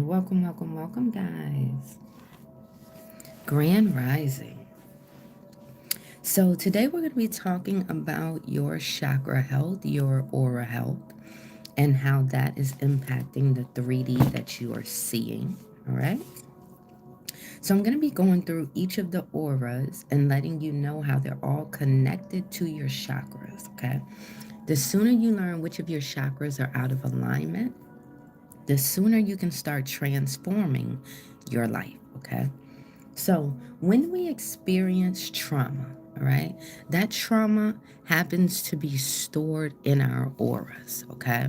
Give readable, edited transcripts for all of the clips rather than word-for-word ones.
Welcome, welcome, welcome, guys. Grand Rising. So, today we're going to be talking about your chakra health, your aura health, and how that is impacting the 3D that you are seeing. All right. So, I'm going to be going through each of the auras and letting you know how they're all connected to your chakras. Okay. The sooner you learn which of your chakras are out of alignment, the sooner you can start transforming your life. Okay. So, when we experience trauma, all right, that trauma happens to be stored in our auras, okay?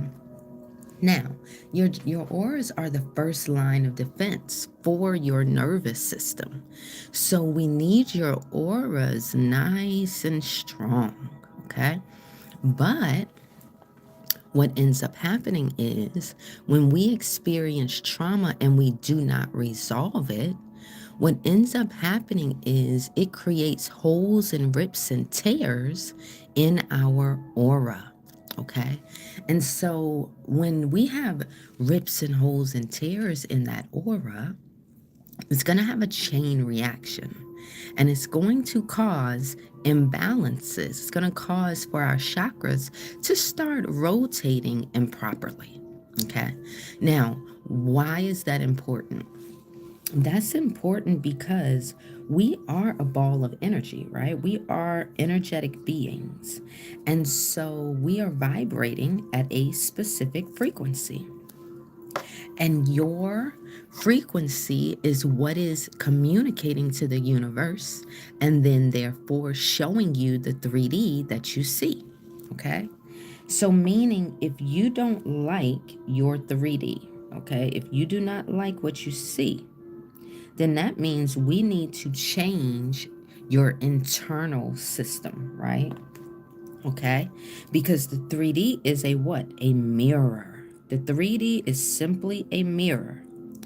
Now, your auras are the first line of defense for your nervous system. So, we need your auras nice and strong, okay? But what ends up happening is when we experience trauma and we do not resolve it, what ends up happening is it creates holes and rips and tears in our aura. Okay. And so when we have rips and holes and tears in that aura, it's going to have a chain reaction and it's going to cause imbalances. It's going to cause for our chakras to start rotating improperly. Okay. Now, why is that important? That's important because we are a ball of energy, right? We are energetic beings. And so we are vibrating at a specific frequency. And your frequency is what is communicating to the universe and then therefore showing you the 3D that you see. Okay? So, meaning if you don't like your 3D, okay, if you do not like what you see, then that means we need to change your internal system, right? Okay? Because the 3D is a what? A mirror. The 3D is simply a mirror.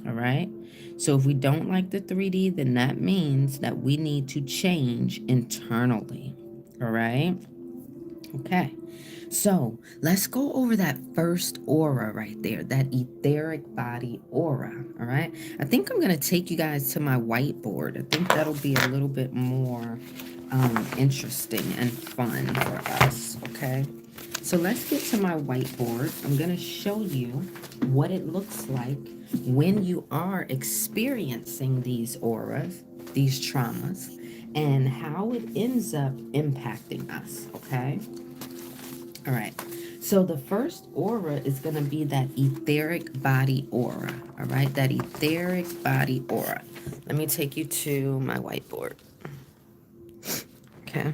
All right? So if we don't like the 3D, then that means that we need to change internally. All right? Okay. So let's go over that first aura right there, that etheric body aura. All right. I think I'm going to take you guys to my whiteboard. I think that'll be a little bit more interesting and fun for us. Okay. So let's get to my whiteboard. I'm going to show you what it looks like when you are experiencing these auras, these traumas, and how it ends up impacting us. Okay. All right. So the first aura is going to be that etheric body aura. All right. That etheric body aura. Let me take you to my whiteboard. Okay.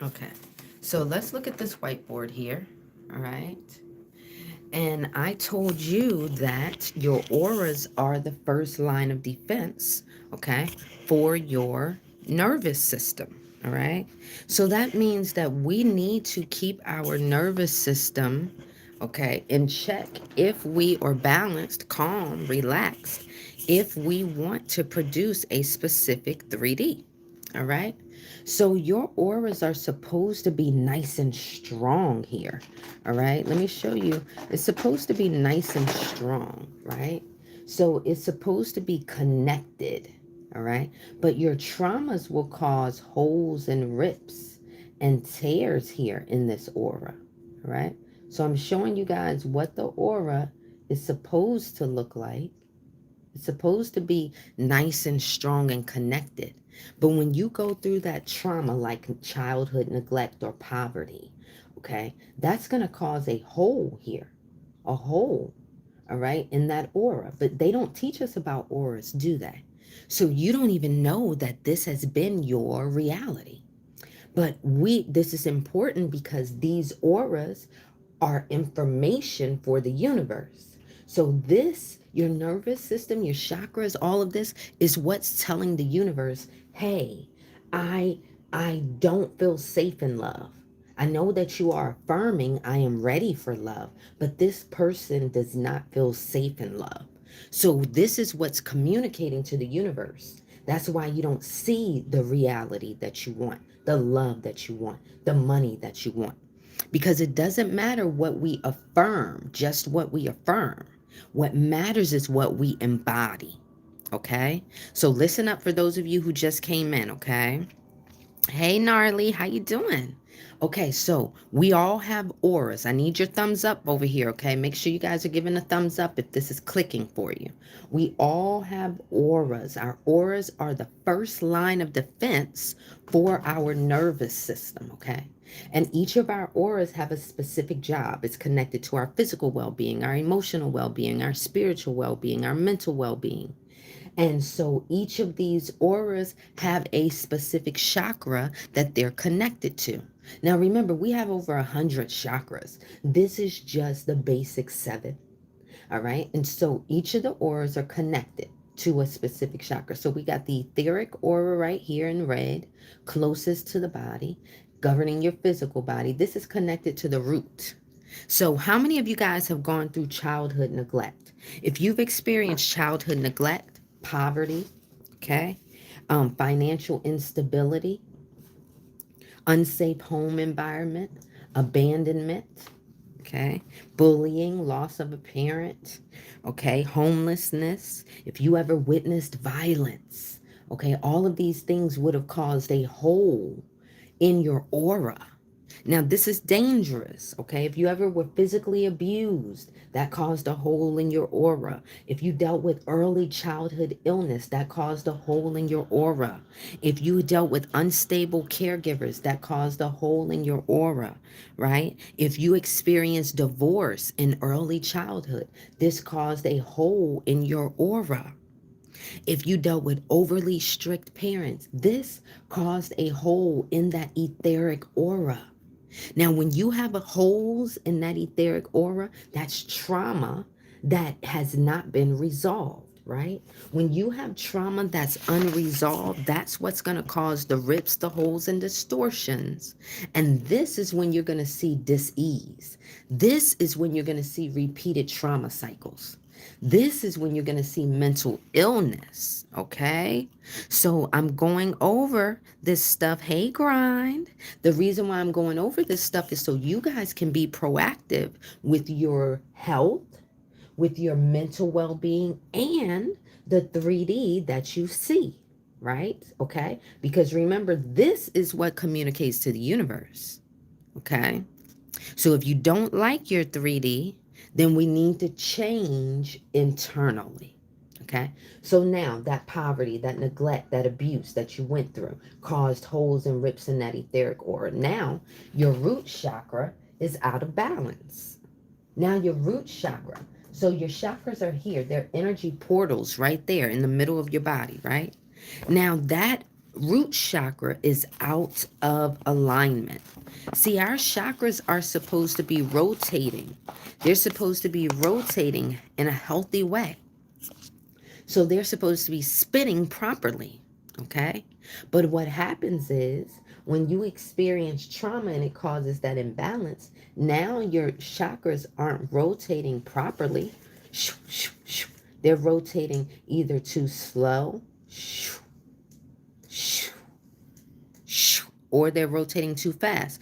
Okay. So let's look at this whiteboard here. All right. And I told you that your auras are the first line of defense, okay, for your nervous system. All right. So that means that we need to keep our nervous system, okay, in check if we are balanced, calm, relaxed, if we want to produce a specific 3D. All right. So your auras are supposed to be nice and strong here. All right. Let me show you. It's supposed to be nice and strong, right? So it's supposed to be connected. All right. But your traumas will cause holes and rips and tears here in this aura. All right. So I'm showing you guys what the aura is supposed to look like. It's supposed to be nice and strong and connected. But when you go through that trauma like childhood neglect or poverty, okay, that's going to cause a hole here, a hole, all right, in that aura. But they don't teach us about auras, do they? So you don't even know that this has been your reality. But this is important because these auras are information for the universe. So this, your nervous system, your chakras, all of this is what's telling the universe, hey, I I don't feel safe in love. I know that you are affirming I am ready for love, but this person does not feel safe in love. So this is what's communicating to the universe. That's why you don't see the reality that you want, the love that you want, the money that you want. Because it doesn't matter what we affirm, just what we affirm. What matters is what we embody. Okay? So listen up for those of you who just came in, okay? Hey Gnarly, how you doing? Okay, so we all have auras. I need your thumbs up over here, okay? Make sure you guys are giving a thumbs up if this is clicking for you. We all have auras. Our auras are the first line of defense for our nervous system, okay? And each of our auras have a specific job. It's connected to our physical well-being, our emotional well-being, our spiritual well-being, our mental well-being. And so each of these auras have a specific chakra that they're connected to. Now remember, we have over 100 chakras. This is just the basic 7. All right. And so each of the auras are connected to a specific chakra. So we got the etheric aura right here in red, closest to the body, governing your physical body. This is connected to the root. So how many of you guys have gone through childhood neglect? If you've experienced childhood neglect, poverty, okay, financial instability, unsafe home environment, abandonment, okay, bullying, loss of a parent, okay, homelessness, if you ever witnessed violence, okay, all of these things would have caused a hole in your aura. Now, this is dangerous, okay? If you ever were physically abused, that caused a hole in your aura. If you dealt with early childhood illness, that caused a hole in your aura. If you dealt with unstable caregivers, that caused a hole in your aura, right? If you experienced divorce in early childhood, this caused a hole in your aura. If you dealt with overly strict parents, this caused a hole in that etheric aura. Now, when you have a holes in that etheric aura, that's trauma that has not been resolved, right? When you have trauma that's unresolved, that's what's going to cause the rips, the holes, and distortions. And this is when you're going to see dis-ease. This is when you're going to see repeated trauma cycles. This is when you're going to see mental illness, okay? So I'm going over this stuff. Hey, Grind. The reason why I'm going over this stuff is so you guys can be proactive with your health, with your mental well-being, and the 3D that you see, right? Okay? Because remember, this is what communicates to the universe, okay? So if you don't like your 3D, then we need to change internally. Okay. So now that poverty, that neglect, that abuse that you went through caused holes and rips in that etheric aura. Now your root chakra is out of balance. Now your root chakra. So your chakras are here. They're energy portals right there in the middle of your body, right? Now that root chakra is out of alignment. See, our chakras are supposed to be rotating. They're supposed to be rotating in a healthy way. So they're supposed to be spinning properly, okay? But what happens is when you experience trauma and it causes that imbalance, now your chakras aren't rotating properly. They're rotating either too slow, or they're rotating too fast.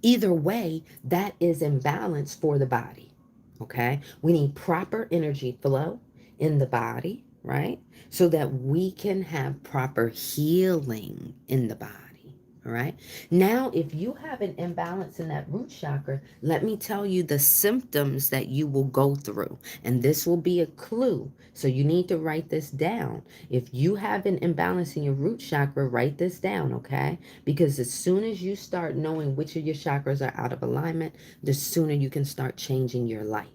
Either way, that is imbalance for the body, okay? We need proper energy flow in the body, right? So that we can have proper healing in the body. All right. Now, if you have an imbalance in that root chakra, let me tell you the symptoms that you will go through. And this will be a clue. So you need to write this down. If you have an imbalance in your root chakra, write this down, okay? Because as soon as you start knowing which of your chakras are out of alignment, the sooner you can start changing your life.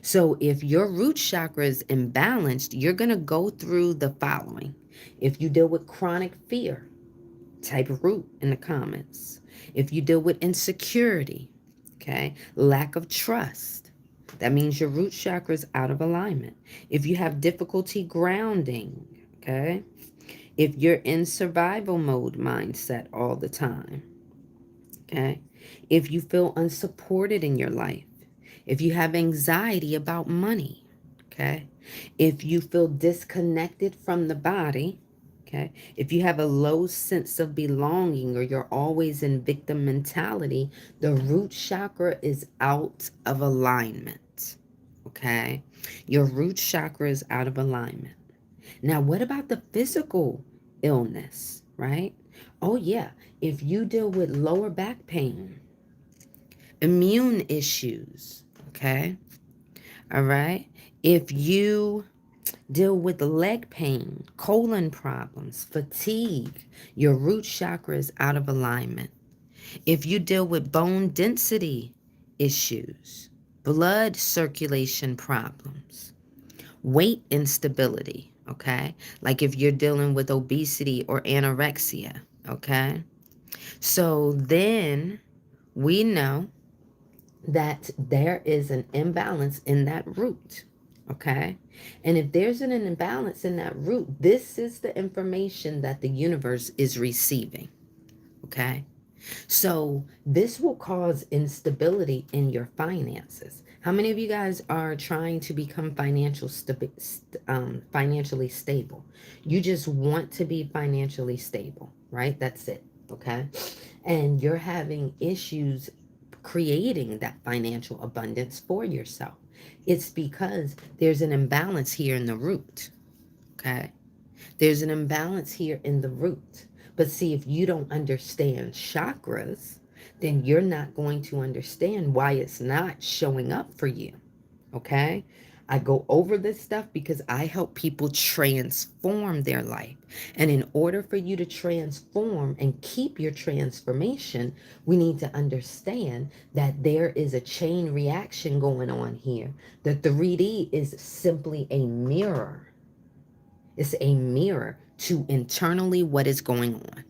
So if your root chakra is imbalanced, you're going to go through the following. If you deal with chronic fear, type root in the comments. If you deal with insecurity, okay, lack of trust, that means your root chakra is out of alignment. If you have difficulty grounding, okay, if you're in survival mode mindset all the time, okay, if you feel unsupported in your life, if you have anxiety about money, okay, if you feel disconnected from the body, Okay. If you have a low sense of belonging or you're always in victim mentality, the root chakra is out of alignment. Okay. Your root chakra is out of alignment. Now, what about the physical illness, right? Oh, yeah. If you deal with lower back pain, immune issues, okay? All right. If you deal with leg pain, colon problems, fatigue, your root chakra is out of alignment. If you deal with bone density issues, blood circulation problems, weight instability, okay? Like if you're dealing with obesity or anorexia, okay? So then we know that there is an imbalance in that root. Okay. And if there's an imbalance in that root, this is the information that the universe is receiving. Okay. So this will cause instability in your finances. How many of you guys are trying to become financially stable? You just want to be financially stable, right? That's it. Okay. And you're having issues creating that financial abundance for yourself. It's because there's an imbalance here in the root. Okay. There's an imbalance here in the root. But see, if you don't understand chakras, then you're not going to understand why it's not showing up for you. Okay? I go over this stuff because I help people transform their life. And in order for you to transform and keep your transformation, we need to understand that there is a chain reaction going on here. The 3D is simply a mirror. It's a mirror to internally what is going on.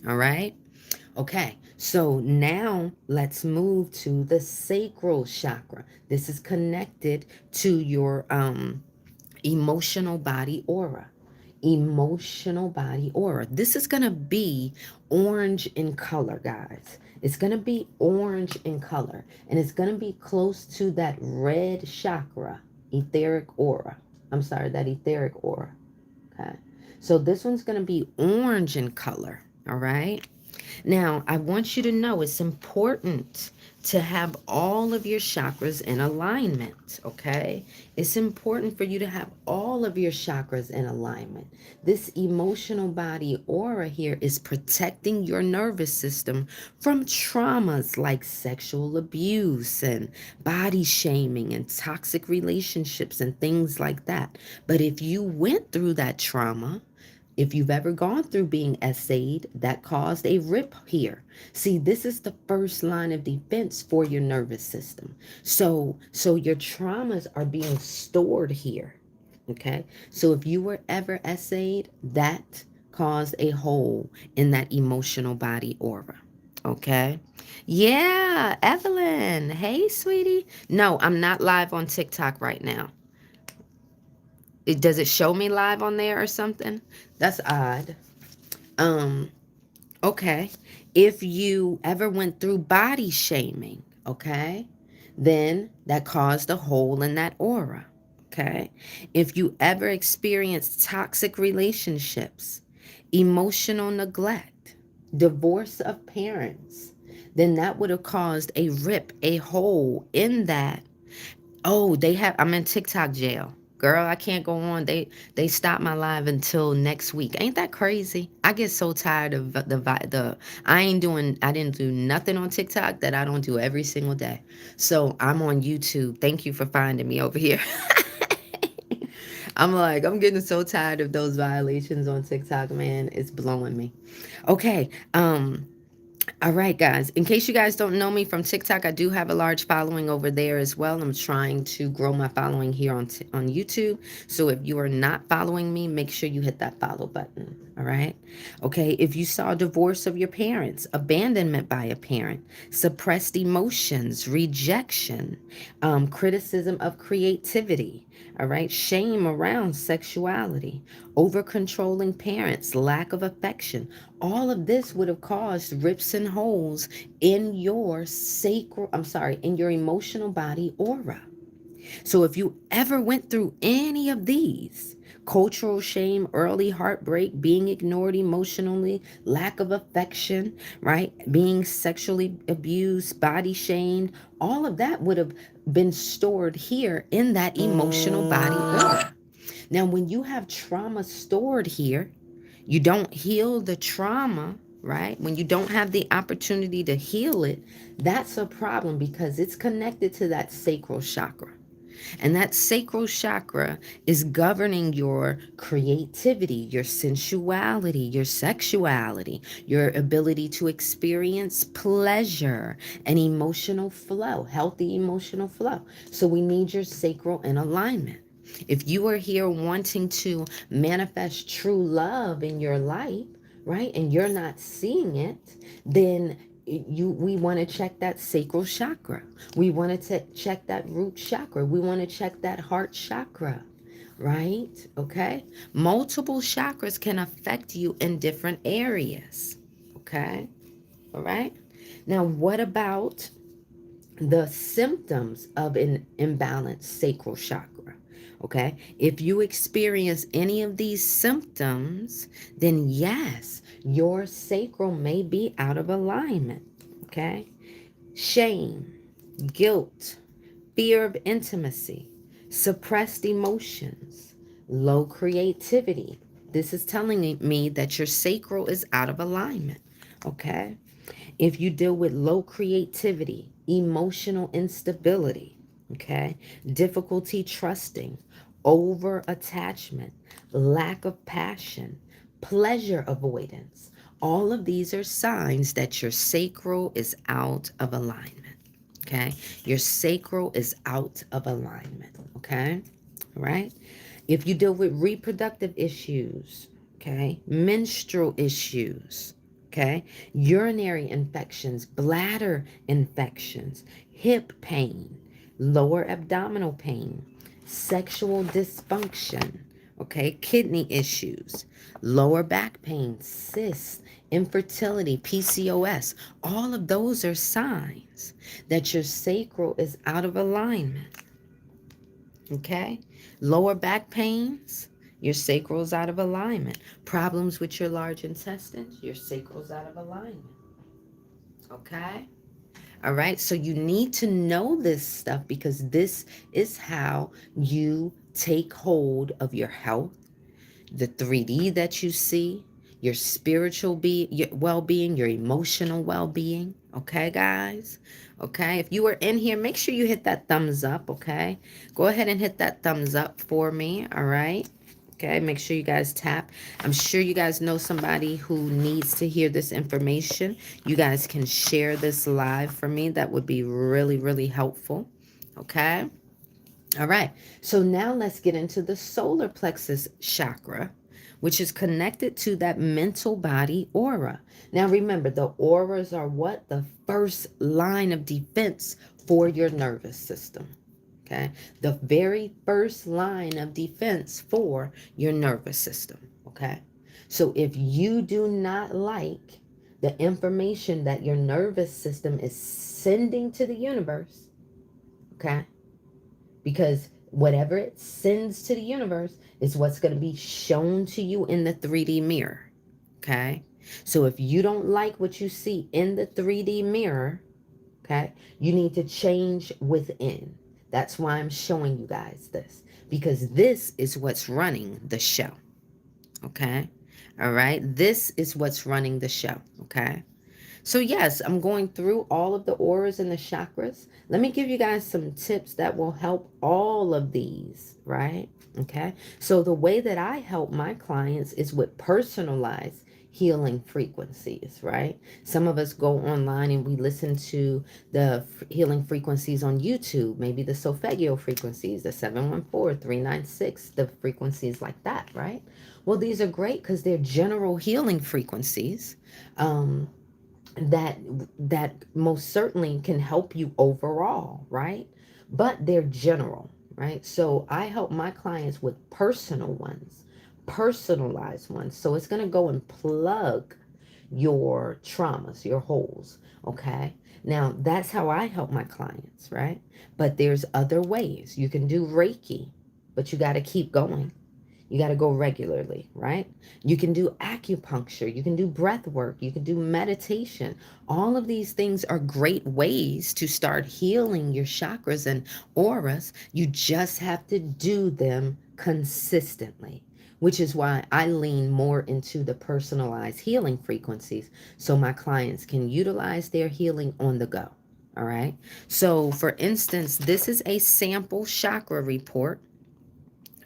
All right? Okay, so now let's move to the sacral chakra. This is connected to your emotional body aura. Emotional body aura. This is going to be orange in color, guys. It's going to be orange in color, and it's going to be close to that red chakra, etheric aura. I'm sorry, that etheric aura. Okay. So this one's going to be orange in color. All right. Now, I want you to know it's important to have all of your chakras in alignment, okay? It's important for you to have all of your chakras in alignment. This emotional body aura here is protecting your nervous system from traumas like sexual abuse and body shaming and toxic relationships and things like that. But if you went through that trauma, if you've ever gone through being essayed, that caused a rip here. See, this is the first line of defense for your nervous system. So your traumas are being stored here. Okay? So if you were ever essayed, that caused a hole in that emotional body aura. Okay? Yeah, Evelyn. Hey, sweetie. No, I'm not live on TikTok right now. Does it show me live on there or something? That's odd. Um, okay. If you ever went through body shaming, okay, then that caused a hole in that aura. Okay. If you ever experienced toxic relationships, emotional neglect, divorce of parents, then that would have caused a rip, a hole in that. Oh, I'm in TikTok jail. Girl, I can't go on. They stopped my live until next week. Ain't that crazy? I get so tired of I didn't do nothing on TikTok that I don't do every single day. So I'm on YouTube. Thank you for finding me over here. I'm getting so tired of those violations on TikTok, man. It's blowing me. Okay. All right, guys. In case you guys don't know me from TikTok, I do have a large following over there as well. I'm trying to grow my following here on YouTube. So if you are not following me, make sure you hit that follow button. All right. Okay. If you saw divorce of your parents, abandonment by a parent, suppressed emotions, rejection, criticism of creativity, all right, shame around sexuality, over controlling parents, lack of affection, all of this would have caused rips and holes in your in your emotional body aura. So if you ever went through any of these, cultural shame, early heartbreak, being ignored emotionally, lack of affection, right? Being sexually abused, body shamed, all of that would have been stored here in that emotional body aura. Now, when you have trauma stored here, you don't heal the trauma, right? When you don't have the opportunity to heal it, that's a problem because it's connected to that sacral chakra. And that sacral chakra is governing your creativity, your sensuality, your sexuality, your ability to experience pleasure and emotional flow, healthy emotional flow. So we need your sacral in alignment. If you are here wanting to manifest true love in your life, right, and you're not seeing it, then we want to check that sacral chakra. We want to check that root chakra. We want to check that heart chakra, right? Okay? Multiple chakras can affect you in different areas. Okay? All right? Now, what about the symptoms of an imbalanced sacral chakra? Okay, if you experience any of these symptoms, then yes, your sacral may be out of alignment. Okay, shame, guilt, fear of intimacy, suppressed emotions, low creativity. This is telling me that your sacral is out of alignment. Okay, if you deal with low creativity, emotional instability, okay, difficulty trusting, over attachment, lack of passion, pleasure avoidance, all of these are signs that your sacral is out of alignment. Okay, your sacral is out of alignment. Okay, all right. If you deal with reproductive issues, okay, menstrual issues, okay, urinary infections, bladder infections, hip pain, lower abdominal pain, sexual dysfunction, okay, kidney issues, lower back pain, cysts, infertility, PCOS, all of those are signs that your sacral is out of alignment. Okay? Lower back pains, your sacral's out of alignment. Problems with your large intestines, your sacral's out of alignment. Okay? All right? So you need to know this stuff because this is how you take hold of your health, the 3D that you see, your spiritual your well-being, your emotional well-being. Okay, guys? Okay, if you are in here, make sure you hit that thumbs up, okay? Go ahead and hit that thumbs up for me, all right? Okay, make sure you guys tap. I'm sure you guys know somebody who needs to hear this information. You guys can share this live for me. That would be really, really helpful. Okay? All right, so now let's get into the solar plexus chakra, which is connected to that mental body aura. Now remember, the auras are what? The first line of defense for your nervous system. Okay, the very first line of defense for your nervous system. Okay, so if you do not like the information that your nervous system is sending to the universe, okay, because whatever it sends to the universe is what's going to be shown to you in the 3D mirror. Okay? So if you don't like what you see in the 3D mirror, okay, you need to change within. That's why I'm showing you guys this, because this is what's running the show. Okay? All right? This is what's running the show. Okay? So yes, I'm going through all of the auras and the chakras. Let me give you guys some tips that will help all of these, right? Okay. So the way that I help my clients is with personalized healing frequencies, right? Some of us go online and we listen to the healing frequencies on YouTube, maybe the Solfeggio frequencies, the 714, 396, the frequencies like that, right? Well, these are great because they're general healing frequencies. That most certainly can help you overall, right? But they're general, right? So I help my clients with personal ones, personalized ones. So it's going to go and plug your traumas, your holes. Okay. Now, that's how I help my clients, right? But there's other ways. You can do Reiki, but you got to keep going. You got to go regularly, right? You can do acupuncture, you can do breath work, you can do meditation. All of these things are great ways to start healing your chakras and auras. You just have to do them consistently, which is why I lean more into the personalized healing frequencies so my clients can utilize their healing on the go. All right. So, for instance, this is a sample chakra report.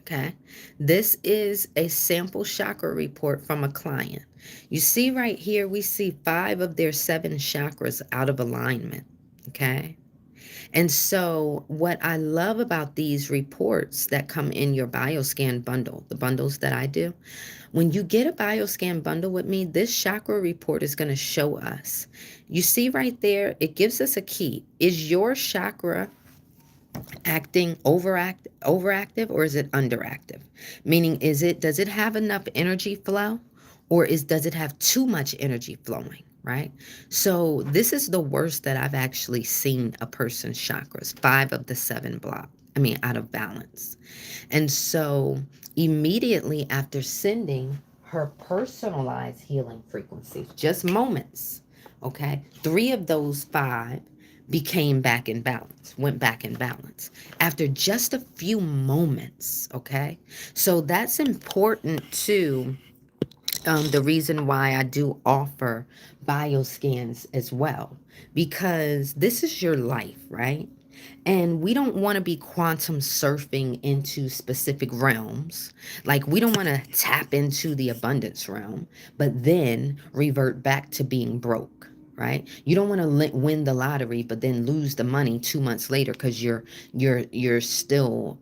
Okay, this is a sample chakra report from a client. You see right here, we see 5 of their 7 chakras out of alignment. Okay, and so what I love about these reports that come in your bioscan bundle, the bundles that I do, when you get a bioscan bundle with me, this chakra report is going to show us. You see right there, it gives us a key. Is your chakra acting overactive, or is it underactive? Meaning, does it have enough energy flow, or does it have too much energy flowing, right? So this is the worst that I've actually seen a person's chakras, 5 of the 7 out of balance. And so immediately after sending her personalized healing frequencies, just moments, okay, 3 of those 5 became back in balance, went back in balance after just a few moments, okay? So that's important too. The reason why I do offer bioscans as well, because this is your life, right? And we don't want to be quantum surfing into specific realms. Like, we don't want to tap into the abundance realm, but then revert back to being broke, right? You don't want to win the lottery, but then lose the money 2 months later because you're still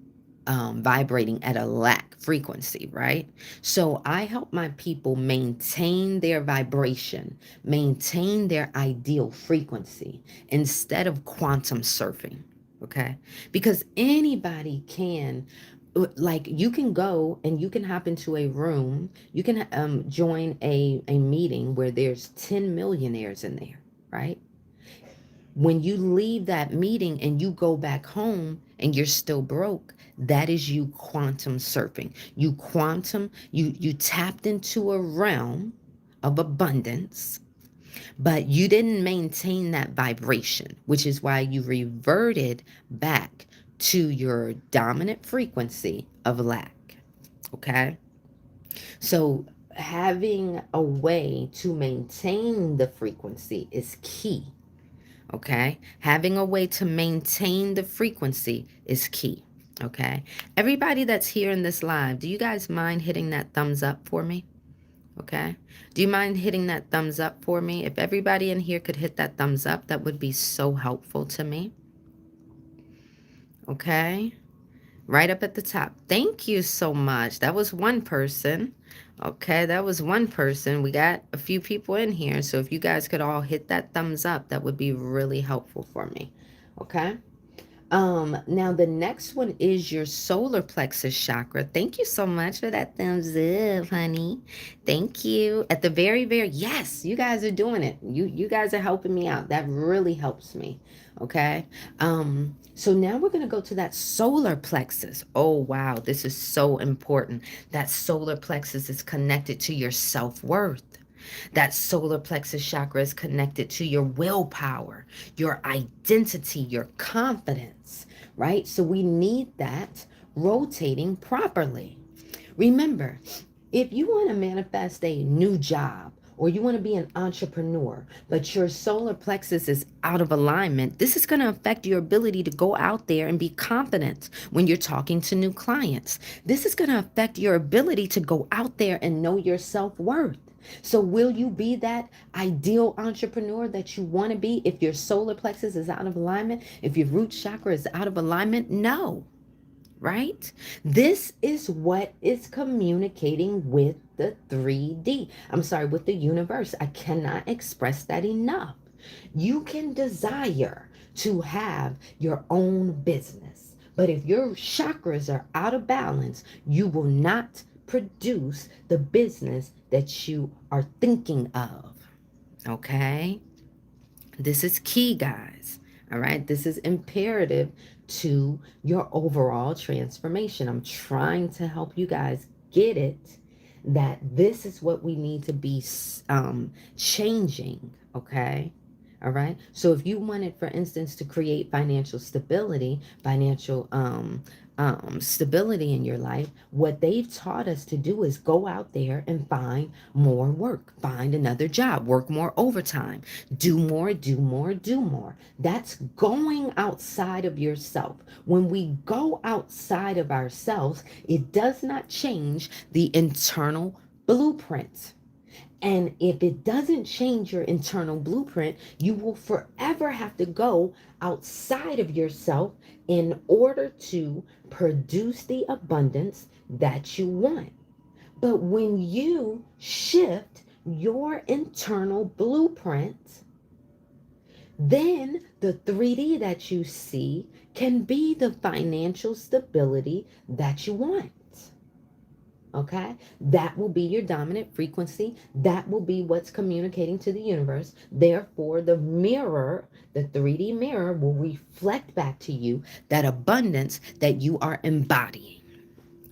vibrating at a lack frequency, right? So I help my people maintain their vibration, maintain their ideal frequency instead of quantum surfing. Okay, because anybody can, like, you can go and you can hop into a room, you can join a meeting where there's 10 millionaires in there, right? When you leave that meeting and you go back home and you're still broke, that is you quantum surfing. You tapped into a realm of abundance, but you didn't maintain that vibration, which is why you reverted back to your dominant frequency of lack. Okay? So having a way to maintain the frequency is key. Okay? Having a way to maintain the frequency is key. Okay? Everybody that's here in this live, do you guys mind hitting that thumbs up for me? Okay. Do you mind hitting that thumbs up for me? If everybody in here could hit that thumbs up, that would be so helpful to me. Okay. Right up at the top. Thank you so much. That was one person. Okay, that was one person. We got a few people in here. So if you guys could all hit that thumbs up, that would be really helpful for me. Okay. Now the next one is your solar plexus chakra. Thank you so much for that thumbs up, honey. Thank you. At the very, yes, you guys are doing it. You guys are helping me out. That really helps me. Okay. So now we're going to go to that solar plexus. Oh, wow. This is so important. That solar plexus is connected to your self-worth. That solar plexus chakra is connected to your willpower, your identity, your confidence, right? So we need that rotating properly. Remember, if you want to manifest a new job, or you want to be an entrepreneur, but your solar plexus is out of alignment, this is going to affect your ability to go out there and be confident when you're talking to new clients. This is going to affect your ability to go out there and know your self-worth. So will you be that ideal entrepreneur that you want to be if your solar plexus is out of alignment? If your root chakra is out of alignment? No. Right? This is what is communicating with the 3D. I'm sorry, with the universe. I cannot express that enough. You can desire to have your own business, but if your chakras are out of balance, you will not produce the business that you are thinking of. Okay? This is key, guys. All right? This is imperative to your overall transformation. I'm trying to help you guys get it that this is what we need to be changing. Okay? All right. So if you wanted, for instance, to create financial stability, stability in your life, what they've taught us to do is go out there and find more work, find another job, work more overtime, do more, do more, do more. That's going outside of yourself. When we go outside of ourselves, it does not change the internal blueprint. And if it doesn't change your internal blueprint, you will forever have to go outside of yourself in order to produce the abundance that you want. But when you shift your internal blueprint, then the 3D that you see can be the financial stability that you want. Okay, that will be your dominant frequency. That will be what's communicating to the universe. Therefore, the mirror, the 3D mirror, will reflect back to you that abundance that you are embodying.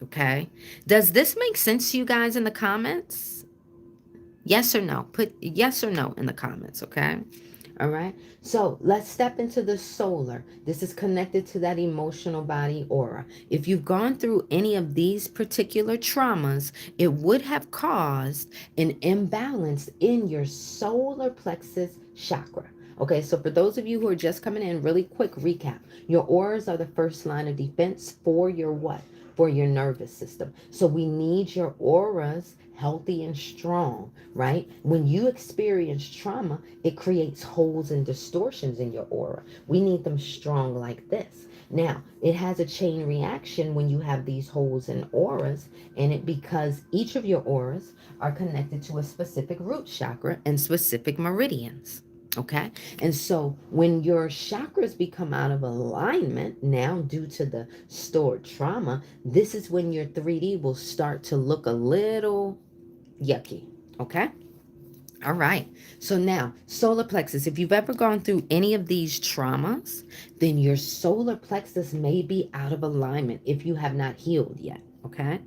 Okay, does this make sense to you guys in the comments? Yes or no? Put yes or no in the comments. Okay. All right. So let's step into the solar. This is connected to that emotional body aura. If you've gone through any of these particular traumas, it would have caused an imbalance in your solar plexus chakra. Okay, so for those of you who are just coming in, really quick recap. Your auras are the first line of defense for your what? For your nervous system. So we need your auras healthy and strong, right? When you experience trauma, it creates holes and distortions in your aura. We need them strong like this. Now, it has a chain reaction when you have these holes in auras, and it because each of your auras are connected to a specific root chakra and specific meridians. Okay. And so when your chakras become out of alignment now due to the stored trauma, this is when your 3D will start to look a little yucky. Okay. All right. So now, solar plexus, if you've ever gone through any of these traumas, then your solar plexus may be out of alignment if you have not healed yet. Okay.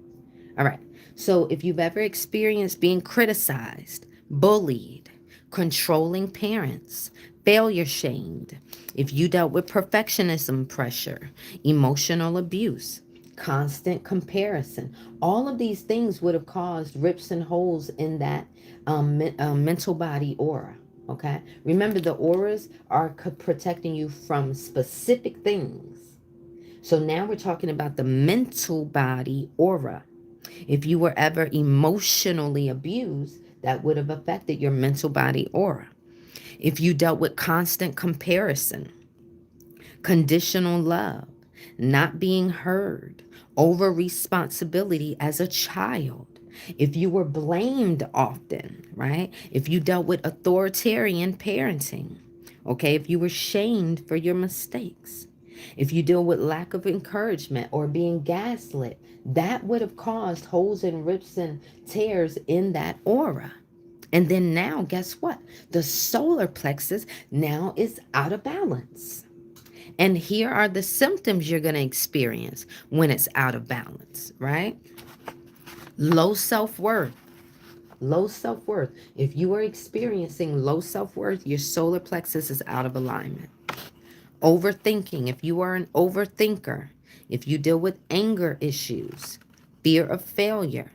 All right. So if you've ever experienced being criticized, bullied, controlling parents, failure shamed, if you dealt with perfectionism pressure, emotional abuse, constant comparison, all of these things would have caused rips and holes in that mental body aura. Okay. Remember, the auras are protecting you from specific things. So now we're talking about the mental body aura. If you were ever emotionally abused, that would have affected your mental body aura. If you dealt with constant comparison, conditional love, not being heard, over responsibility as a child, if you were blamed often, right? If you dealt with authoritarian parenting, okay? If you were shamed for your mistakes, if you deal with lack of encouragement or being gaslit, that would have caused holes and rips and tears in that aura. And then now, guess what? The solar plexus now is out of balance. And here are the symptoms you're going to experience when it's out of balance, right? Low self-worth. Low self-worth. If you are experiencing low self-worth, your solar plexus is out of alignment. Overthinking. If you are an overthinker, if you deal with anger issues, fear of failure,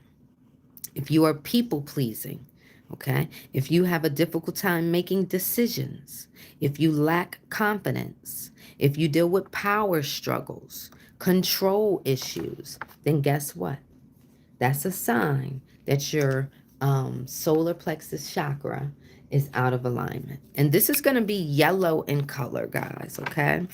if you are people pleasing, okay, if you have a difficult time making decisions, if you lack confidence, if you deal with power struggles, control issues, then guess what? That's a sign that your solar plexus chakra is out of alignment. And this is going to be yellow in color, guys, okay?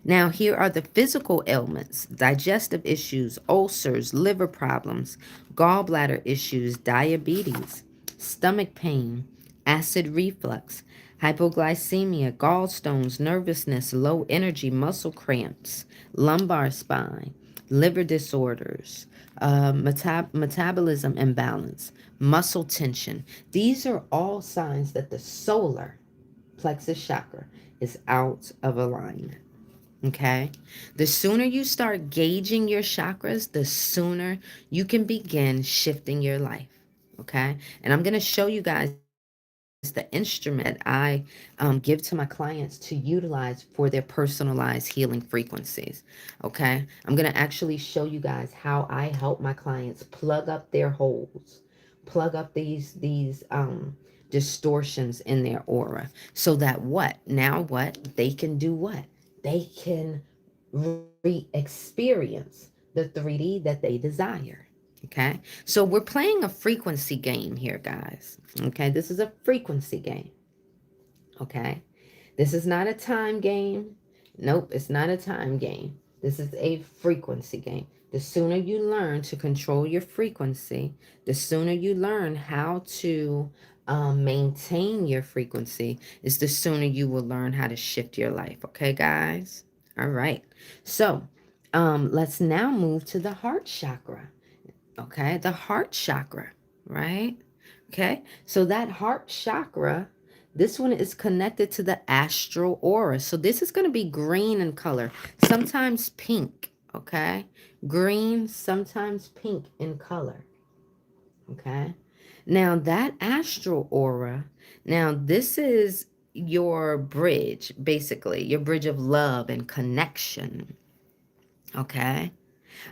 Now, here are the physical ailments: digestive issues, ulcers, liver problems, gallbladder issues, diabetes, stomach pain, acid reflux, hypoglycemia, gallstones, nervousness, low energy, muscle cramps, lumbar spine, liver disorders, metabolism imbalance, muscle tension. These are all signs that the solar plexus chakra is out of alignment. Okay. The sooner you start gauging your chakras, the sooner you can begin shifting your life. Okay. And I'm going to show you guys the instrument I give to my clients to utilize for their personalized healing frequencies. Okay. I'm going to actually show you guys how I help my clients plug up their holes, plug up these distortions in their aura, so that what they can do, what they can re-experience the 3D that they desire. Okay, so we're playing a frequency game here, guys. Okay, this is a frequency game. Okay, this is not a time game. Nope, it's not a time game. This is a frequency game. The sooner you learn to control your frequency, the sooner you learn how to maintain your frequency, is the sooner you will learn how to shift your life. Okay, guys? All right. So let's now move to the heart chakra. Okay, the heart chakra, right? Okay, so that heart chakra, this one is connected to the astral aura. So this is going to be green in color, sometimes pink. Okay, green, sometimes pink in color. Okay, now that astral aura, now this is your bridge, basically, your bridge of love and connection. Okay.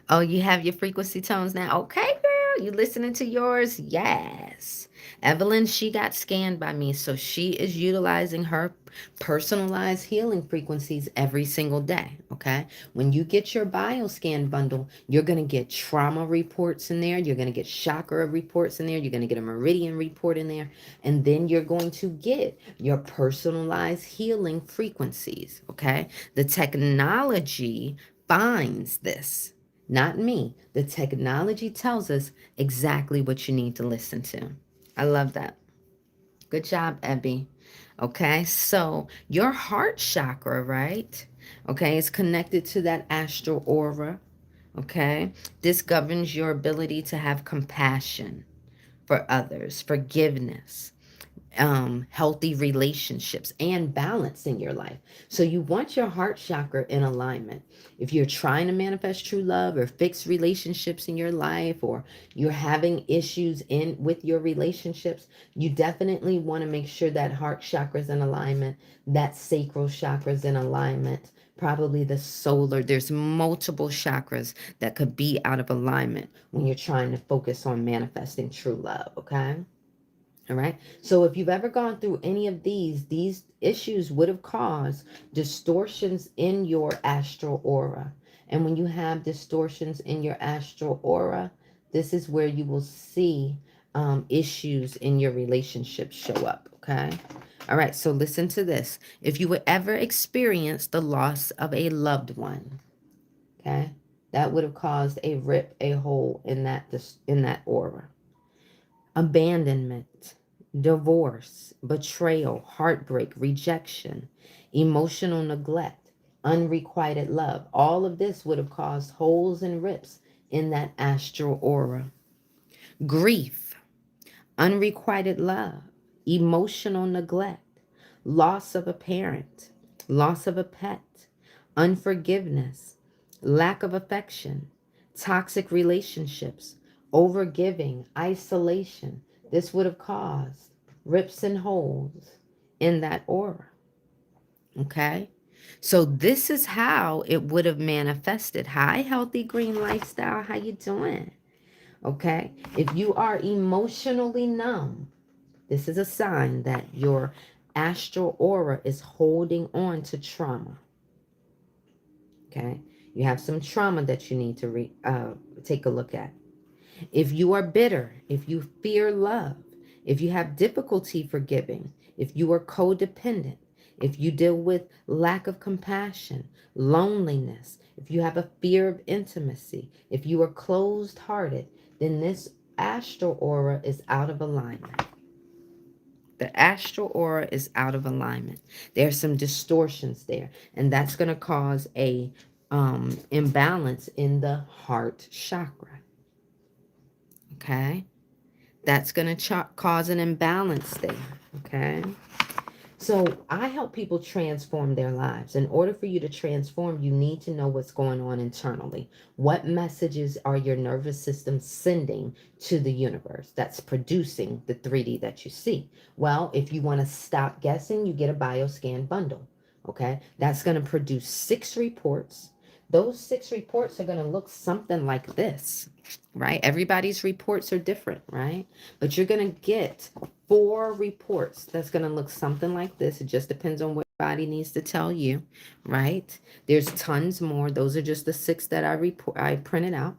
Oh, you have your frequency tones now. Okay, girl. You listening to yours? Yes. Evelyn, she got scanned by me, so she is utilizing her personalized healing frequencies every single day. Okay. When you get your bioscan bundle, you're going to get trauma reports in there. You're going to get chakra reports in there. You're going to get a meridian report in there. And then you're going to get your personalized healing frequencies. Okay. The technology finds this, not me. The technology tells us exactly what you need to listen to. I love that. Good job, Ebby. Okay, so your heart chakra, right? Okay, is connected to that astral aura. Okay, this governs your ability to have compassion for others, forgiveness, healthy relationships, and balance in your life. So you want your heart chakra in alignment. If you're trying to manifest true love or fix relationships in your life, or you're having issues in with your relationships, you definitely want to make sure that heart chakra is in alignment, that sacral chakra is in alignment, probably the solar. There's multiple chakras that could be out of alignment when you're trying to focus on manifesting true love. Okay. All right. So if you've ever gone through any of these issues would have caused distortions in your astral aura. And when you have distortions in your astral aura, this is where you will see issues in your relationships show up. Okay. All right. So listen to this. If you would ever experience the loss of a loved one, okay, that would have caused a rip, a hole in that aura. Abandonment, divorce, betrayal, heartbreak, rejection, emotional neglect, unrequited love. All of this would have caused holes and rips in that astral aura. Grief, unrequited love, emotional neglect, loss of a parent, loss of a pet, unforgiveness, lack of affection, toxic relationships, overgiving, isolation. This would have caused rips and holes in that aura. Okay? So this is how it would have manifested. Hi, healthy green lifestyle. How you doing? Okay? If you are emotionally numb, this is a sign that your astral aura is holding on to trauma. Okay? You have some trauma that you need to take a look at. If you are bitter, if you fear love, if you have difficulty forgiving, if you are codependent, if you deal with lack of compassion, loneliness, if you have a fear of intimacy, if you are closed hearted, then this astral aura is out of alignment. The astral aura is out of alignment. There's some distortions there, and that's going to cause a imbalance in the heart chakra. Okay, that's going to cause an imbalance there. Okay. So I help people transform their lives. In order for you to transform, you need to know what's going on internally. What messages are your nervous system sending to the universe that's producing the 3D that you see? Well, if you want to stop guessing, you get a bioscan bundle. Okay, that's going to produce 6 reports. Those 6 reports are going to look something like this, right? Everybody's reports are different, right? But you're going to get 4 reports that's going to look something like this. It just depends on what your body needs to tell you, right? There's tons more. Those are just the 6 that I printed out.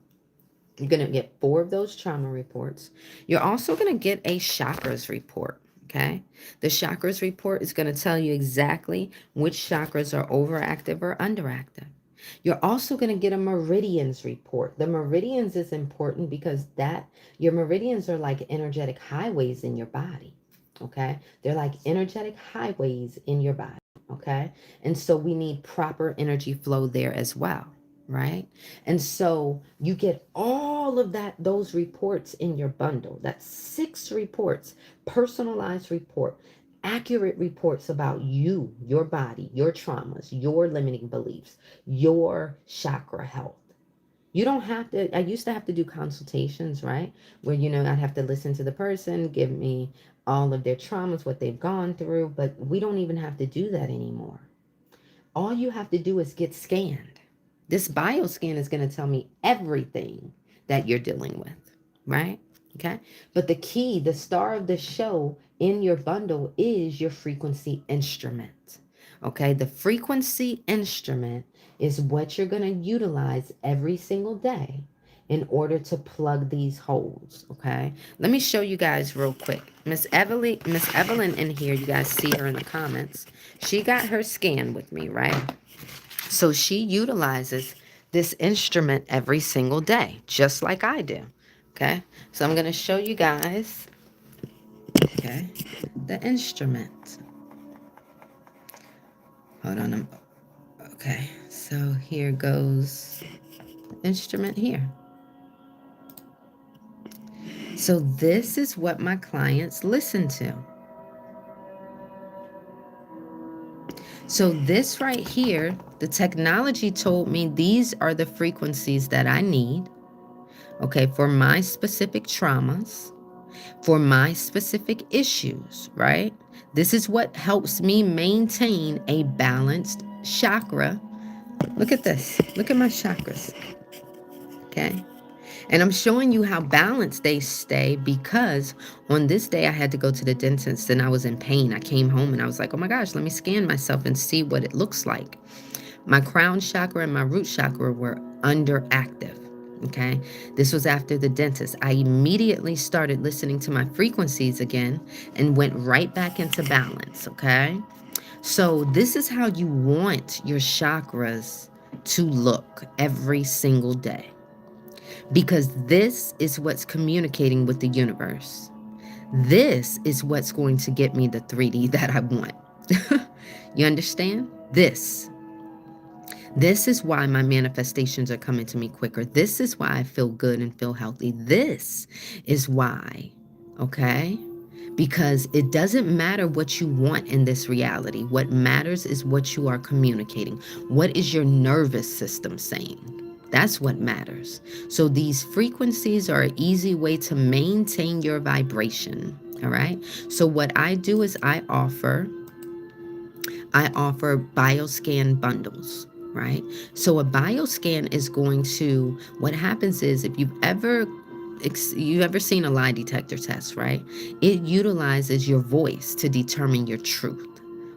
You're going to get 4 of those trauma reports. You're also going to get a chakras report. Okay. The chakras report is going to tell you exactly which chakras are overactive or underactive. You're also going to get a meridians report. The meridians is important because your meridians are like energetic highways in your body. Okay. They're like energetic highways in your body. Okay. And so we need proper energy flow there as well. Right. And so you get all of those reports in your bundle. That's 6 reports, personalized report, accurate reports about you, your body, your traumas, your limiting beliefs, your chakra health. You don't have to, I used to have to do consultations, right? Where, I'd have to listen to the person, give me all of their traumas, what they've gone through, but we don't even have to do that anymore. All you have to do is get scanned. This bioscan is going to tell me everything that you're dealing with, right? Okay. But the key, the star of the show in your bundle is your frequency instrument. Okay. The frequency instrument is what you're going to utilize every single day in order to plug these holes. Okay. Let me show you guys real quick. Miss Evelyn in here, you guys see her in the comments. She got her scan with me, right? So she utilizes this instrument every single day, just like I do. Okay. So I'm going to show you guys, okay, the instrument. Hold on. Okay. So here goes the instrument here. So this is what my clients listen to. So this right here, the technology told me these are the frequencies that I need, okay, for my specific traumas, for my specific issues, right? This is what helps me maintain a balanced chakra. Look at this. Look at my chakras, okay? And I'm showing you how balanced they stay because on this day I had to go to the dentist and I was in pain. I came home and I was like, oh my gosh, let me scan myself and see what it looks like. My crown chakra and my root chakra were underactive. Okay. This was after the dentist. I immediately started listening to my frequencies again and went right back into balance. Okay. So this is how you want your chakras to look every single day, because this is what's communicating with the universe. This is what's going to get me the 3D that I want. You understand? This is why my manifestations are coming to me quicker. This is why I feel good and feel healthy. This is why, okay? Because it doesn't matter what you want in this reality. What matters is what you are communicating. What is your nervous system saying? That's what matters. So these frequencies are an easy way to maintain your vibration, all right? So what I do is I offer bioscan bundles, right? So a bioscan is going to, what happens is if you've ever seen a lie detector test, right? It utilizes your voice to determine your truth.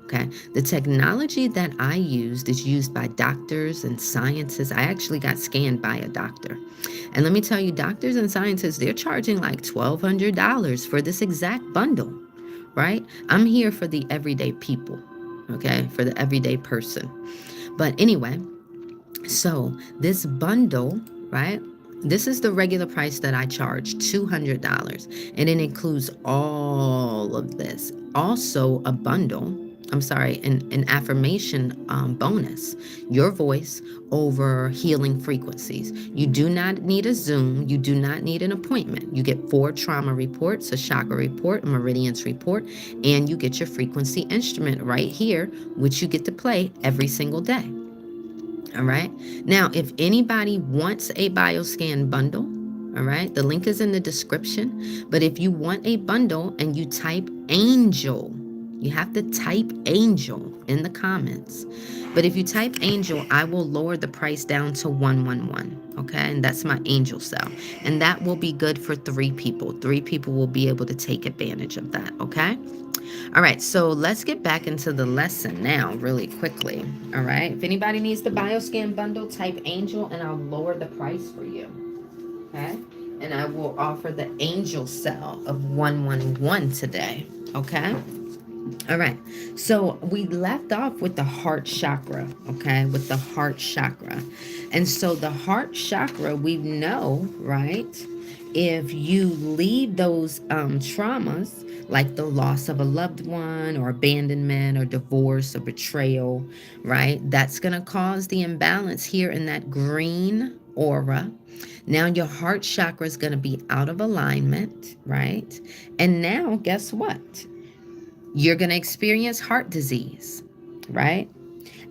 Okay. The technology that I used is used by doctors and scientists. I actually got scanned by a doctor. And let me tell you, doctors and scientists, they're charging like $1,200 for this exact bundle, right? I'm here for the everyday people, okay? For the everyday person. But anyway, so this bundle, right? This is the regular price that I charge, $200. And it includes all of this. Also a bundle, an affirmation bonus. Your voice over healing frequencies. You do not need a Zoom. You do not need an appointment. You get 4 trauma reports, a chakra report, a meridians report, and you get your frequency instrument right here, which you get to play every single day. All right. Now, if anybody wants a BioScan bundle, all right, the link is in the description. But if you want a bundle and you type angel, you have to type angel in the comments. But if you type angel, I will lower the price down to 111. Okay. And that's my angel cell. And that will be good for 3 people. 3 people will be able to take advantage of that. Okay. All right, so let's get back into the lesson now really quickly. All right, if anybody needs the BioScan bundle, type angel and I'll lower the price for you. Okay, and I will offer the angel cell of 111 today. Okay. All right, so we left off with the heart chakra, okay, with the heart chakra. And so the heart chakra, we know, right, if you leave those traumas, like the loss of a loved one or abandonment or divorce or betrayal, right, that's going to cause the imbalance here in that green aura. Now your heart chakra is going to be out of alignment, right? And now guess what? You're going to experience heart disease, right?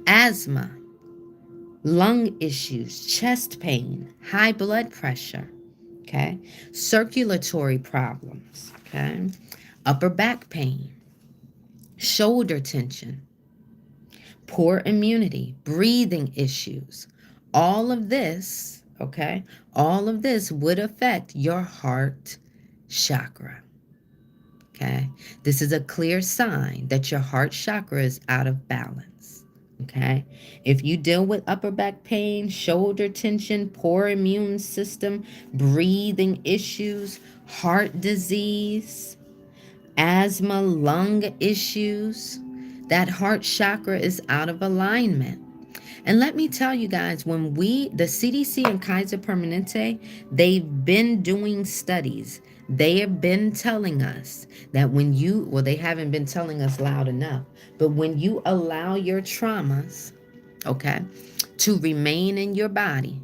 Asthma, lung issues, chest pain, high blood pressure, okay? Circulatory problems, okay? Upper back pain, shoulder tension, poor immunity, breathing issues. All of this, okay? All of this would affect your heart chakra. Okay, this is a clear sign that your heart chakra is out of balance. Okay, if you deal with upper back pain, shoulder tension, poor immune system, breathing issues, heart disease, asthma, lung issues, that heart chakra is out of alignment. And let me tell you guys, when the CDC and Kaiser Permanente, they've been doing studies. They have been telling us that they haven't been telling us loud enough, but when you allow your traumas, okay, to remain in your body,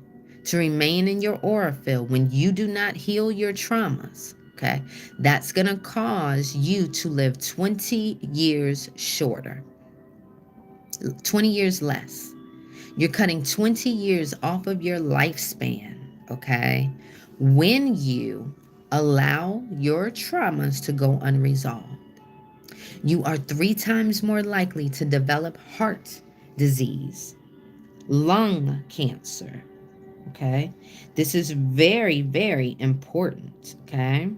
to remain in your aura field, when you do not heal your traumas, okay, that's going to cause you to live 20 years shorter, 20 years less. You're cutting 20 years off of your lifespan, okay? When you allow your traumas to go unresolved, you are 3 times more likely to develop heart disease, lung cancer, okay? This is very, very important, okay?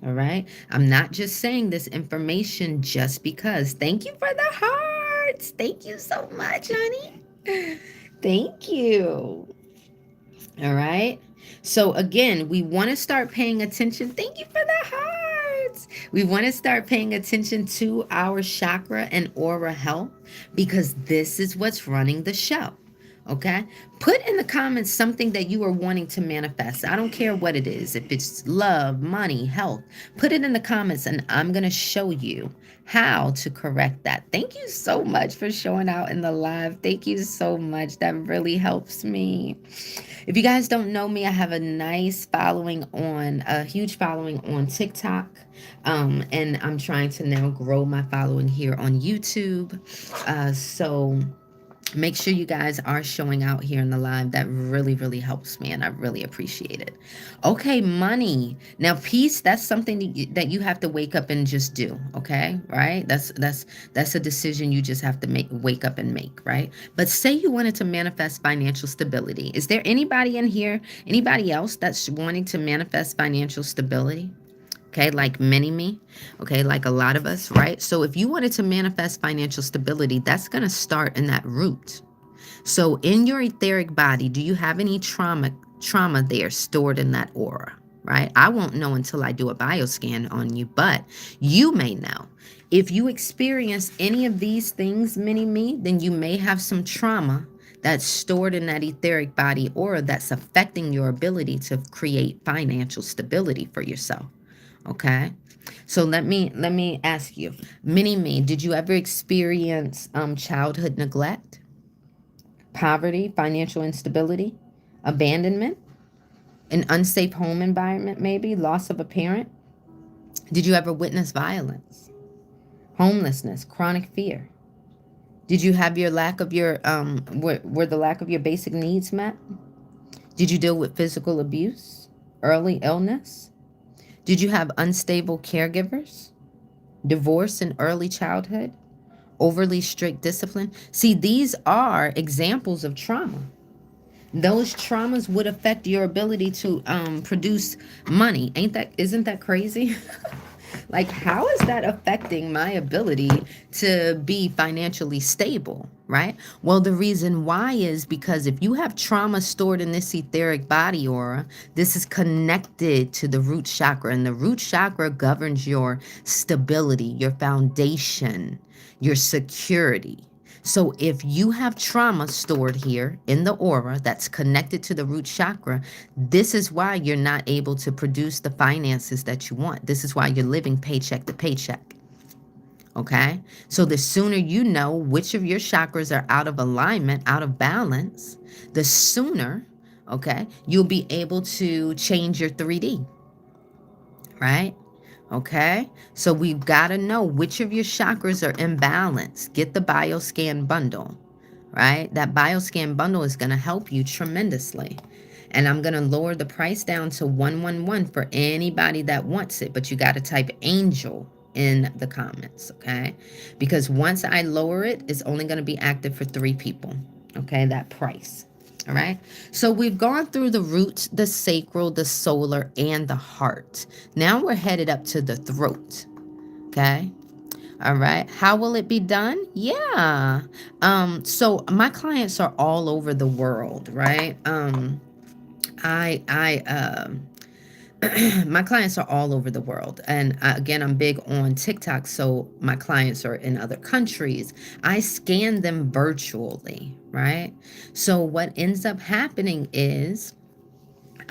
All right? I'm not just saying this information just because. Thank you for the hearts. Thank you so much, honey. Thank you. All right. So again, we want to start paying attention. Thank you for the hearts. We want to start paying attention to our chakra and aura health because this is what's running the show. Okay. Put in the comments something that you are wanting to manifest. I don't care what it is. If it's love, money, health, put it in the comments and I'm going to show you how to correct that. Thank you so much for showing out in the live. Thank you so much. That really helps me. If you guys don't know me, I have a huge following on TikTok. And I'm trying to now grow my following here on YouTube. So make sure you guys are showing out here in the live. That really, really helps me and I really appreciate it. Okay, money. Now, peace, that's something that you have to wake up and just do, okay? Right? That's a decision you just have to wake up and make, right? But say you wanted to manifest financial stability. Is there anybody in here, anybody else that's wanting to manifest financial stability? Okay, like mini-me, okay, like a lot of us, right? So if you wanted to manifest financial stability, that's going to start in that root. So in your etheric body, do you have any trauma there stored in that aura, right? I won't know until I do a bioscan on you, but you may know. If you experience any of these things, mini-me, then you may have some trauma that's stored in that etheric body aura that's affecting your ability to create financial stability for yourself. Okay. So let me ask you, mini me, did you ever experience childhood neglect, poverty, financial instability, abandonment, an unsafe home environment, maybe loss of a parent? Did you ever witness violence, homelessness, chronic fear? Did you have your lack of your were the lack of your basic needs met? Did you deal with physical abuse, early illness? Did you have unstable caregivers, divorce in early childhood, overly strict discipline? See, these are examples of trauma. Those traumas would affect your ability to produce money. Isn't that crazy? Like, how is that affecting my ability to be financially stable, right? Well, the reason why is because if you have trauma stored in this etheric body aura, this is connected to the root chakra, and the root chakra governs your stability, your foundation, your security. So if you have trauma stored here in the aura that's connected to the root chakra, this is why you're not able to produce the finances that you want. This is why you're living paycheck to paycheck. Okay? So the sooner you know which of your chakras are out of alignment, out of balance, the sooner, okay, you'll be able to change your 3D, right? Okay, so we've got to know which of your chakras are imbalanced. Get the bioscan bundle, right? That bioscan bundle is going to help you tremendously. And I'm going to lower the price down to 111 for anybody that wants it. But you got to type angel in the comments, okay? Because once I lower it, it's only going to be active for 3 people, okay? That price. All right. So we've gone through the roots, the sacral, the solar, and the heart. Now we're headed up to the throat. Okay. All right. How will it be done? Yeah. So my clients are all over the world, right? I my clients are all over the world. And again, I'm big on TikTok. So my clients are in other countries. I scan them virtually, right? So what ends up happening is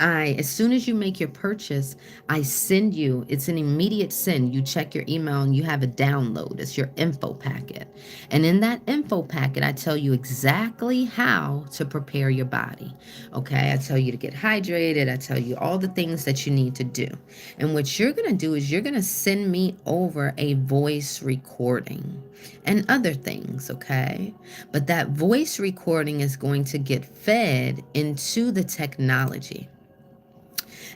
as soon as you make your purchase, I send you, it's an immediate send. You check your email and you have a download. It's your info packet. And in that info packet, I tell you exactly how to prepare your body. Okay. I tell you to get hydrated. I tell you all the things that you need to do. And what you're going to do is you're going to send me over a voice recording and other things. Okay. But that voice recording is going to get fed into the technology.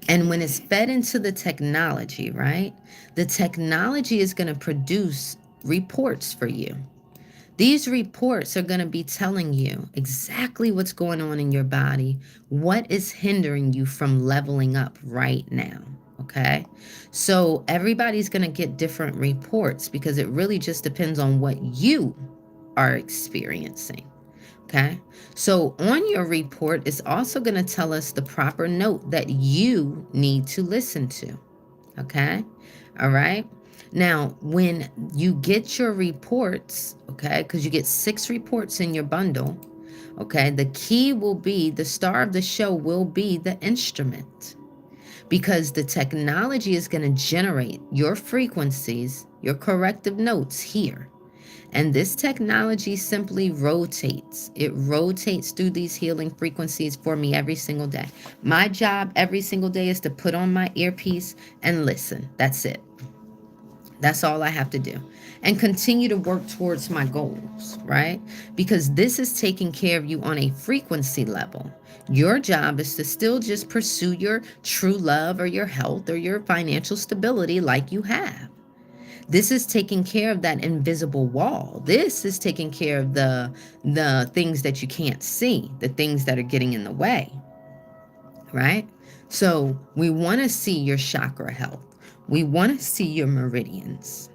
And when it's fed into the technology, right, the technology is going to produce reports for you. These reports are going to be telling you exactly what's going on in your body, what is hindering you from leveling up right now. Okay. So everybody's going to get different reports because it really just depends on what you are experiencing. Okay. So on your report, it's also going to tell us the proper note that you need to listen to. Okay. All right. Now, when you get your reports, okay, because you get 6 reports in your bundle, okay, the key will be, the star of the show will be the instrument, because the technology is going to generate your frequencies, your corrective notes here. And this technology simply rotates. It rotates through these healing frequencies for me every single day. My job every single day is to put on my earpiece and listen. That's it. That's all I have to do. And continue to work towards my goals, right? Because this is taking care of you on a frequency level. Your job is to still just pursue your true love or your health or your financial stability like you have. This is taking care of that invisible wall. This is taking care of the things that you can't see, the things that are getting in the way, right? So we want to see your chakra health. We want to see your meridians,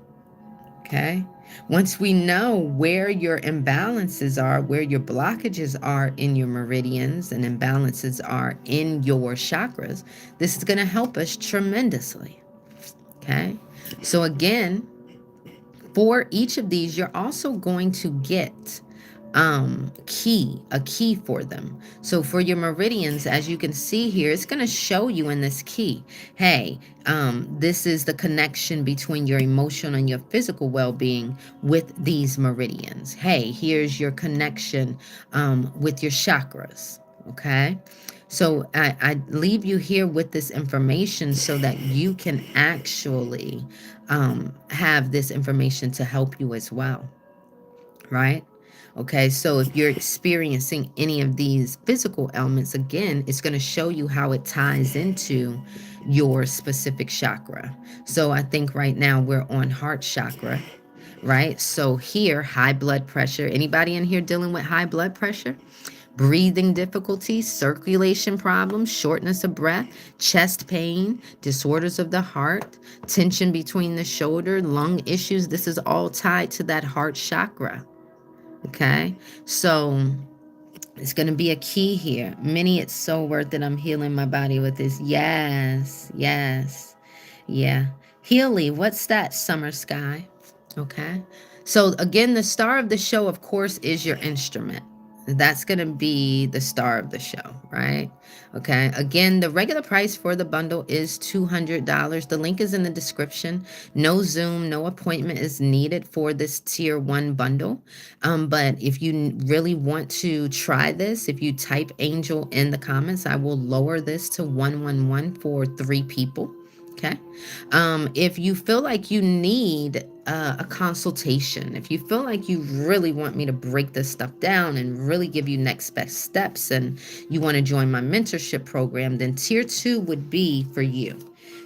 okay? Once we know where your imbalances are, where your blockages are in your meridians and imbalances are in your chakras, this is going to help us tremendously, okay? So again, for each of these, you're also going to get a key for them. So for your meridians, as you can see here, it's going to show you in this key, hey, this is the connection between your emotional and your physical well-being with these meridians. Hey, here's your connection with your chakras. Okay. So I leave you here with this information so that you can actually have this information to help you as well, right? Okay, so if you're experiencing any of these physical ailments, again, it's going to show you how it ties into your specific chakra. So I think right now we're on heart chakra, right? So here, high blood pressure. Anybody in here dealing with high blood pressure? Breathing difficulties, circulation problems, shortness of breath, chest pain, disorders of the heart, tension between the shoulder, lung issues. This is all tied to that heart chakra. Okay, so it's going to be a key here. Minnie, it's so worth it. I'm healing my body with this. Yes, yes, yeah. Healy, what's that, Summer Sky? Okay. So again, the star of the show, of course, is your instrument. That's going to be the star of the show, right? Okay. Again, the regular price for the bundle is $200. The link is in the description. No Zoom, no appointment is needed for this tier 1 bundle. But if you really want to try this, if you type Angel in the comments, I will lower this to 111 for 3 people. Okay. If you feel like you need a consultation, if you feel like you really want me to break this stuff down and really give you next best steps, and you want to join my mentorship program, then tier 2 would be for you.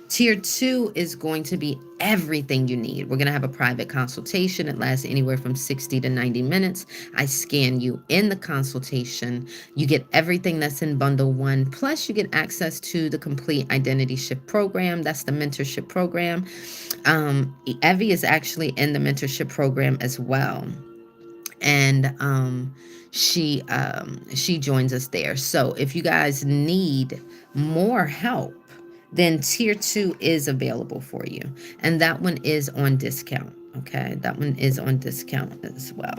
Tier 2 is going to be everything you need. We're going to have a private consultation. It lasts anywhere from 60 to 90 minutes. I scan you in the consultation. You get everything that's in bundle 1, plus you get access to the complete identity shift program. That's the mentorship program. Evie is actually in the mentorship program as well. And she joins us there. So if you guys need more help, then tier 2 is available for you. And that one is on discount. Okay. That one is on discount as well.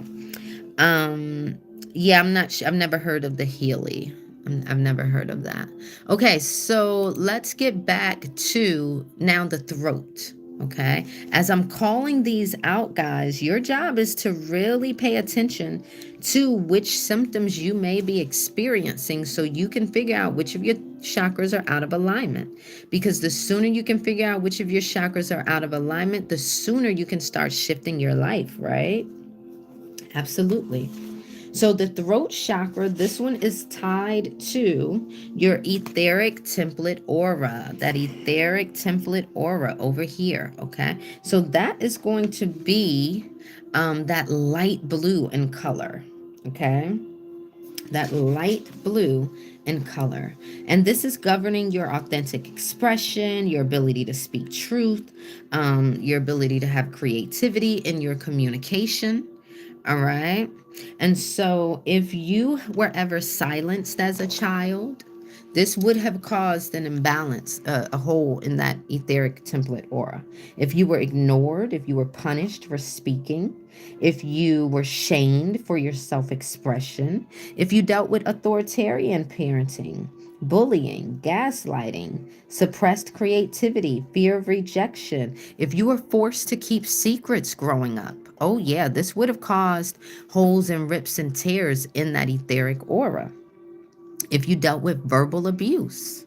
Yeah, I'm not sure. I've never heard of the Healy. I've never heard of that. Okay. So let's get back to now the throat. Okay. As I'm calling these out, guys, your job is to really pay attention to which symptoms you may be experiencing so you can figure out which of your chakras are out of alignment. Because the sooner you can figure out which of your chakras are out of alignment, the sooner you can start shifting your life, right? Absolutely. So the throat chakra, this one is tied to your etheric template aura, that etheric template aura over here, okay? So that is going to be that light blue in color, okay? That light blue in color. And this is governing your authentic expression, your ability to speak truth, your ability to have creativity in your communication. All right. And so if you were ever silenced as a child, this would have caused an imbalance, a hole in that etheric template aura. If you were ignored, if you were punished for speaking, if you were shamed for your self-expression, if you dealt with authoritarian parenting, bullying, gaslighting, suppressed creativity, fear of rejection, if you were forced to keep secrets growing up, oh yeah, this would have caused holes and rips and tears in that etheric aura. If you dealt with verbal abuse,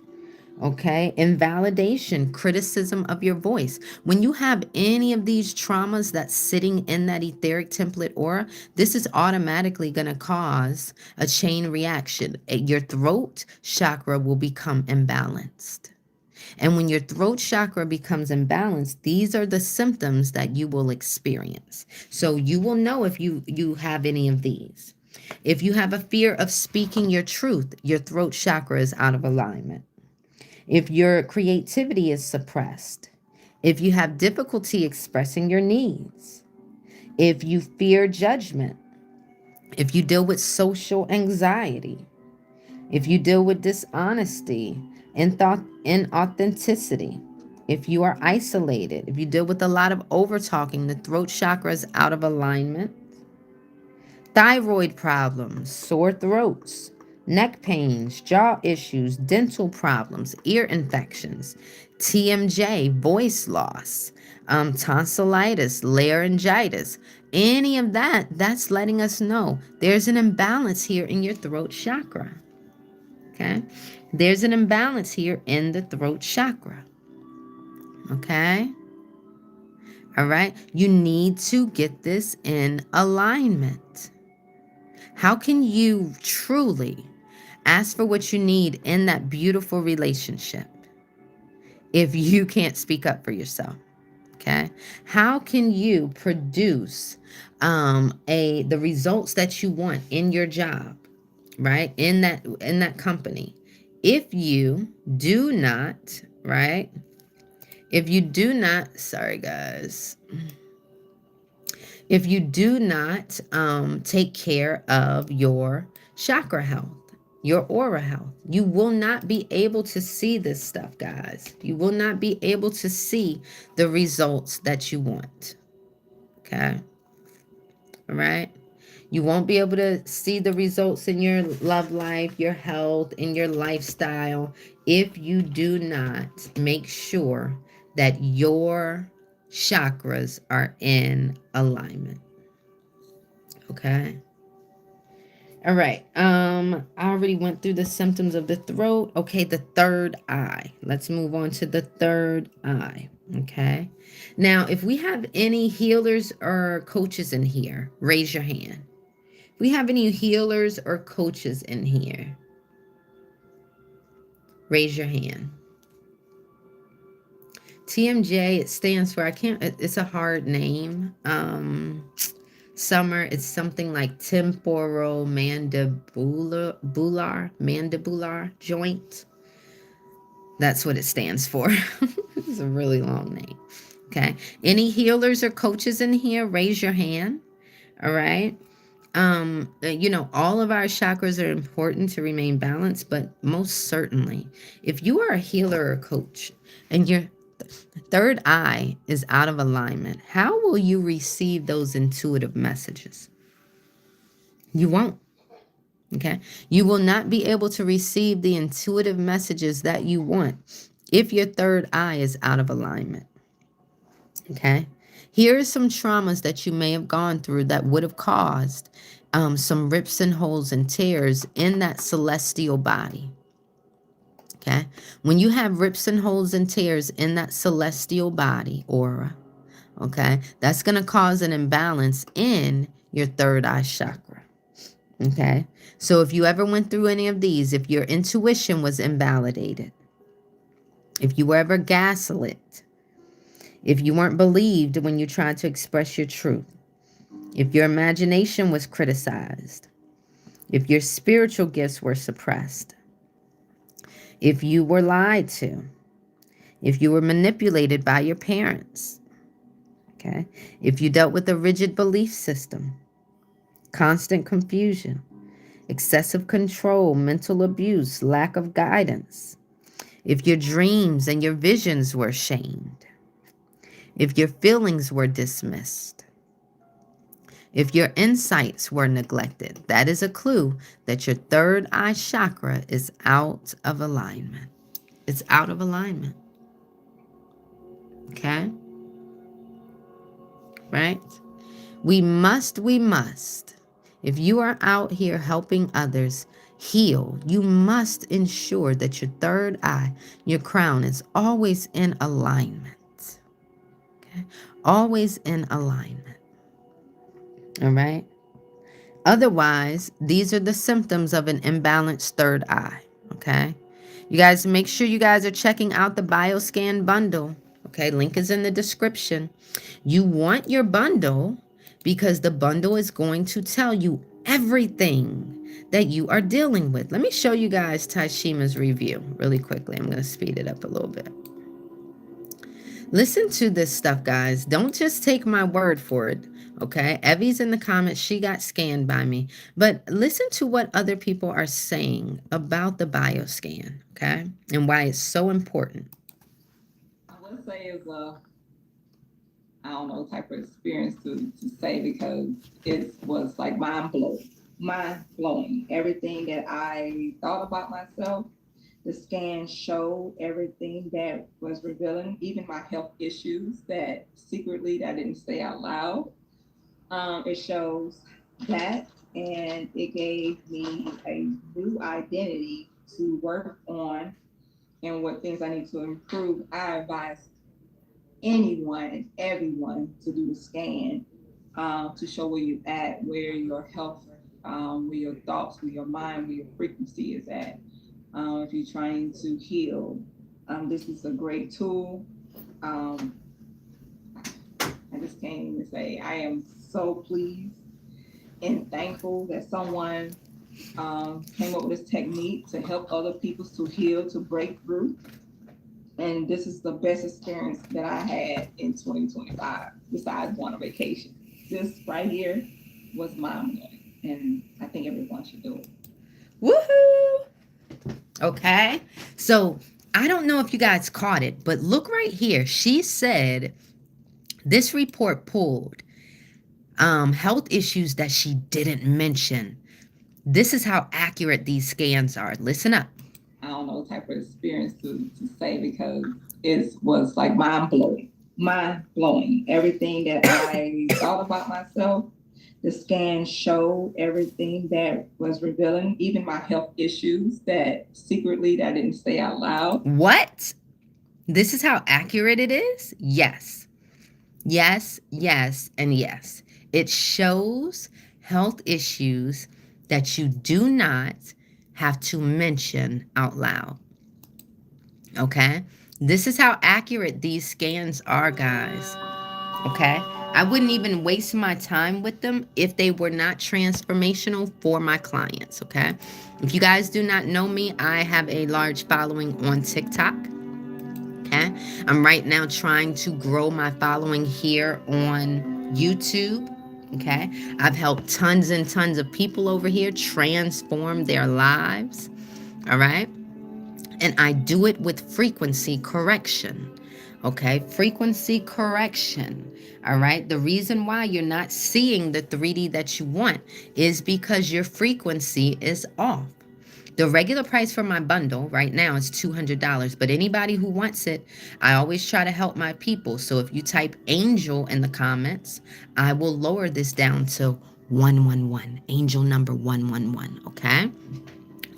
okay, invalidation, criticism of your voice. When you have any of these traumas that's sitting in that etheric template aura, this is automatically going to cause a chain reaction. Your throat chakra will become imbalanced. And when your throat chakra becomes imbalanced, these are the symptoms that you will experience. So you will know if you have any of these. If you have a fear of speaking your truth, your throat chakra is out of alignment. If your creativity is suppressed, if you have difficulty expressing your needs, if you fear judgment, if you deal with social anxiety, if you deal with dishonesty, inauthenticity, if you are isolated, if you deal with a lot of over talking, the throat chakra is out of alignment. thyroid problems, sore throats, neck pains, jaw issues, dental problems, ear infections, TMJ, voice loss, tonsillitis, laryngitis, any of that, that's letting us know there's an imbalance here in your throat chakra. Okay? There's an imbalance here in the throat chakra. Okay? All right? You need to get this in alignment. How can you truly ask for what you need in that beautiful relationship if you can't speak up for yourself? Okay? How can you produce the results that you want in your job, right? In that company, if you do not, right? If you do not, sorry guys, if you do not take care of your chakra health, your aura health, you will not be able to see this stuff, guys. You will not be able to see the results that you want. Okay. All right. You won't be able to see the results in your love life, your health, in your lifestyle if you do not make sure that your chakras are in alignment. Okay. All right. I already went through the symptoms of the throat. Okay, the third eye. Let's move on to the third eye. Okay. Now, if we have any healers or coaches in here, raise your hand. If we have any healers or coaches in here, raise your hand. TMJ, it stands for, it's a hard name. Summer, it's something like temporal mandibular joint. That's what it stands for. It's a really long name. Okay. Any healers or coaches in here, raise your hand. All right. All of our chakras are important to remain balanced, but most certainly, if you are a healer or coach and your third eye is out of alignment, how will you receive those intuitive messages? You won't. Okay. You will not be able to receive the intuitive messages that you want if your third eye is out of alignment. Okay. Here are some traumas that you may have gone through that would have caused some rips and holes and tears in that celestial body. Okay. When you have rips and holes and tears in that celestial body aura, okay, that's going to cause an imbalance in your third eye chakra. Okay. So if you ever went through any of these, if your intuition was invalidated, if you were ever gaslit, if you weren't believed when you tried to express your truth, if your imagination was criticized, if your spiritual gifts were suppressed, if you were lied to, if you were manipulated by your parents, okay, if you dealt with a rigid belief system, constant confusion, excessive control, mental abuse, lack of guidance, if your dreams and your visions were shamed, if your feelings were dismissed, if your insights were neglected, that is a clue that your third eye chakra is out of alignment. It's out of alignment. Okay? Right? We must, if you are out here helping others heal, you must ensure that your third eye, your crown, is always in alignment. Okay? Always in alignment. All right? Otherwise, these are the symptoms of an imbalanced third eye. Okay? You guys, make sure you guys are checking out the BioScan bundle. Okay? Link is in the description. You want your bundle because the bundle is going to tell you everything that you are dealing with. Let me show you guys Tashima's review really quickly. I'm going to speed it up a little bit. Listen to this stuff, guys. Don't just take my word for it. Okay, Evie's in the comments. She got scanned by me. But listen to what other people are saying about the BioScan, okay, and why it's so important. I will say is, I don't know, type of experience to say, because it was like mind blowing. Everything that I thought about myself, the scan showed everything that was revealing, even my health issues that secretly that I didn't say out loud. It shows that, and it gave me a new identity to work on and what things I need to improve. I advise anyone and everyone to do the scan, to show where you at, where your health, where your thoughts, where your mind, where your frequency is at. If you're trying to heal, this is a great tool. Um, I just can't even say I am so pleased and thankful that someone came up with this technique to help other people to heal, to break through. And this is the best experience that I had in 2025, besides going on vacation. This right here was mind blowing, and I think everyone should do it. Woohoo! Okay. So I don't know if you guys caught it, but look right here. She said this report pulled health issues that she didn't mention. This is how accurate these scans are. Listen up. I don't know what type of experience to say, because it was like mind blowing. Mind blowing. Everything that I thought about myself, the scan showed everything that was revealing, even my health issues that secretly that I didn't say out loud. What? This is how accurate it is? Yes. Yes, yes, and yes. It shows health issues that you do not have to mention out loud. Okay? This is how accurate these scans are, guys. Okay? I wouldn't even waste my time with them if they were not transformational for my clients. Okay? If you guys do not know me, I have a large following on TikTok. Okay? I'm right now trying to grow my following here on YouTube. Okay? I've helped tons and tons of people over here transform their lives. All right? And I do it with frequency correction. Okay, frequency correction. All right, the reason why you're not seeing the 3D that you want is because your frequency is off. The regular price for my bundle right now is $200, but anybody who wants it, I always try to help my people. So if you type angel in the comments, I will lower this down to 111, angel number 111, okay?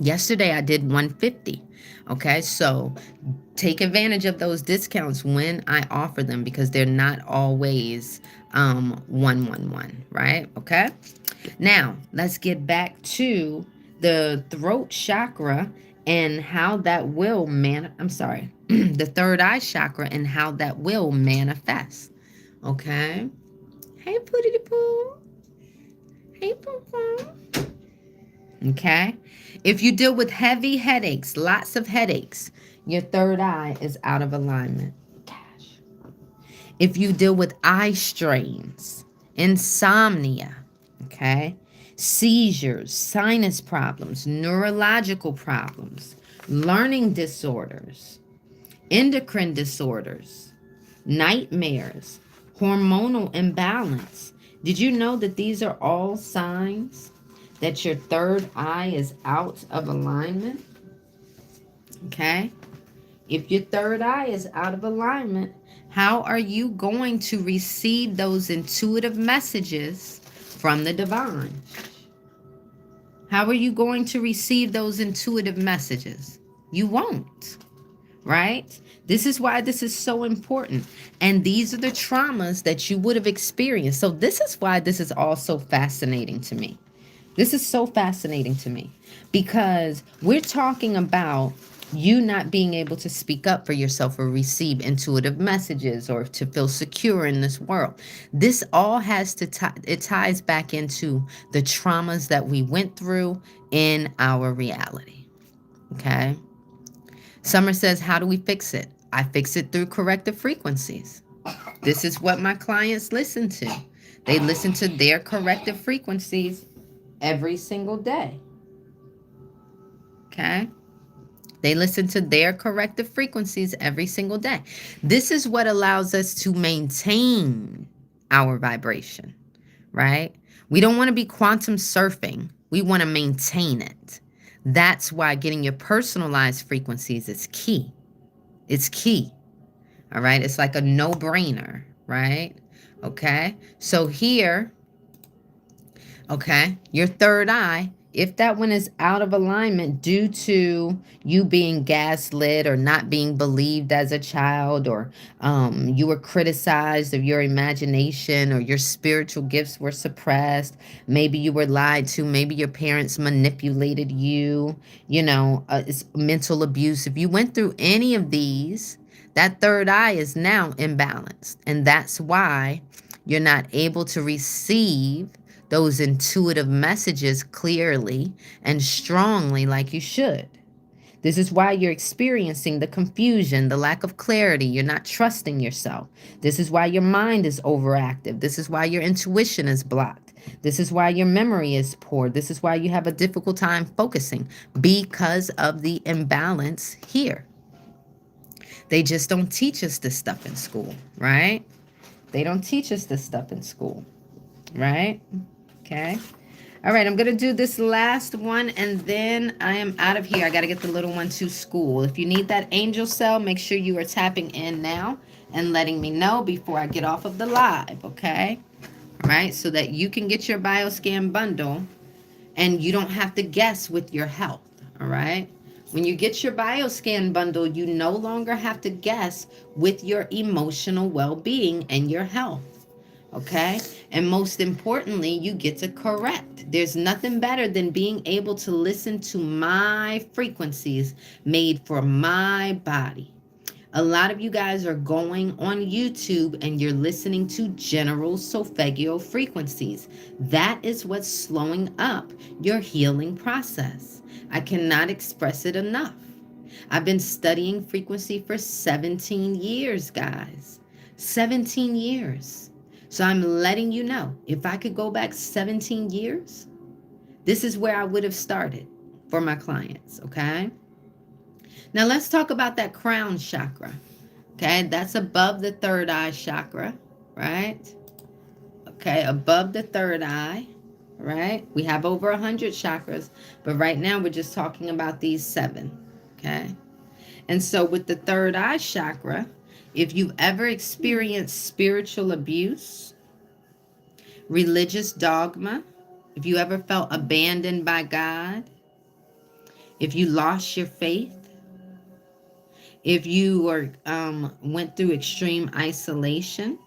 Yesterday I did 150. Okay, so take advantage of those discounts when I offer them, because they're not always 111, right? Okay. Now, let's get back to the throat chakra and how that will I'm sorry, the third eye chakra and how that will manifest. Okay. Hey, Pootie Poo. Hey, Poo Poo. Okay. If you deal with heavy headaches, lots of headaches, your third eye is out of alignment. Cash. If you deal with eye strains, insomnia, okay, seizures, sinus problems, neurological problems, learning disorders, endocrine disorders, nightmares, hormonal imbalance. Did you know that these are all signs that your third eye is out of alignment? Okay. If your third eye is out of alignment, how are you going to receive those intuitive messages from the divine? How are you going to receive those intuitive messages? You won't, right? This is why this is so important. And these are the traumas that you would have experienced. So this is why this is all so fascinating to me. This is so fascinating to me because we're talking about you not being able to speak up for yourself or receive intuitive messages or to feel secure in this world. This all has to it ties back into the traumas that we went through in our reality. Okay. Summer says, how do we fix it? I fix it through corrective frequencies. This is what my clients listen to. They listen to their corrective frequencies every single day. Okay. They listen to their corrective frequencies every single day. This is what allows us to maintain our vibration, right? We don't want to be quantum surfing. We want to maintain it. That's why getting your personalized frequencies is key. It's key. All right. It's like a no brainer, right? Okay. So here, okay, your third eye, if that one is out of alignment due to you being gaslit or not being believed as a child, or you were criticized of your imagination, or your spiritual gifts were suppressed, maybe you were lied to, maybe your parents manipulated you, it's mental abuse. If you went through any of these, that third eye is now imbalanced. And that's why you're not able to receive those intuitive messages clearly and strongly like you should. This is why you're experiencing the confusion, the lack of clarity. You're not trusting yourself. This is why your mind is overactive. This is why your intuition is blocked. This is why your memory is poor. This is why you have a difficult time focusing, because of the imbalance here. They just don't teach us this stuff in school, right? They don't teach us this stuff in school, right? Okay. All right, I'm going to do this last one, and then I am out of here. I got to get the little one to school. If you need that angel cell, make sure you are tapping in now and letting me know before I get off of the live, okay? All right, so that you can get your BioScan bundle and you don't have to guess with your health, all right? When you get your BioScan bundle, you no longer have to guess with your emotional well-being and your health. Okay. And most importantly, you get to correct. There's nothing better than being able to listen to my frequencies made for my body. A lot of you guys are going on YouTube and you're listening to general solfeggio frequencies. That is what's slowing up your healing process. I cannot express it enough. I've been studying frequency for 17 years, guys. 17 years. So I'm letting you know, if I could go back 17 years, this is where I would have started for my clients, okay? Now let's talk about that crown chakra, okay? That's above the third eye chakra, right? Okay, above the third eye, right? We have over 100 chakras, but right now we're just talking about these 7, okay? And so with the third eye chakra, if you've ever experienced spiritual abuse, religious dogma, if you ever felt abandoned by God, if you lost your faith, if you went through extreme isolation,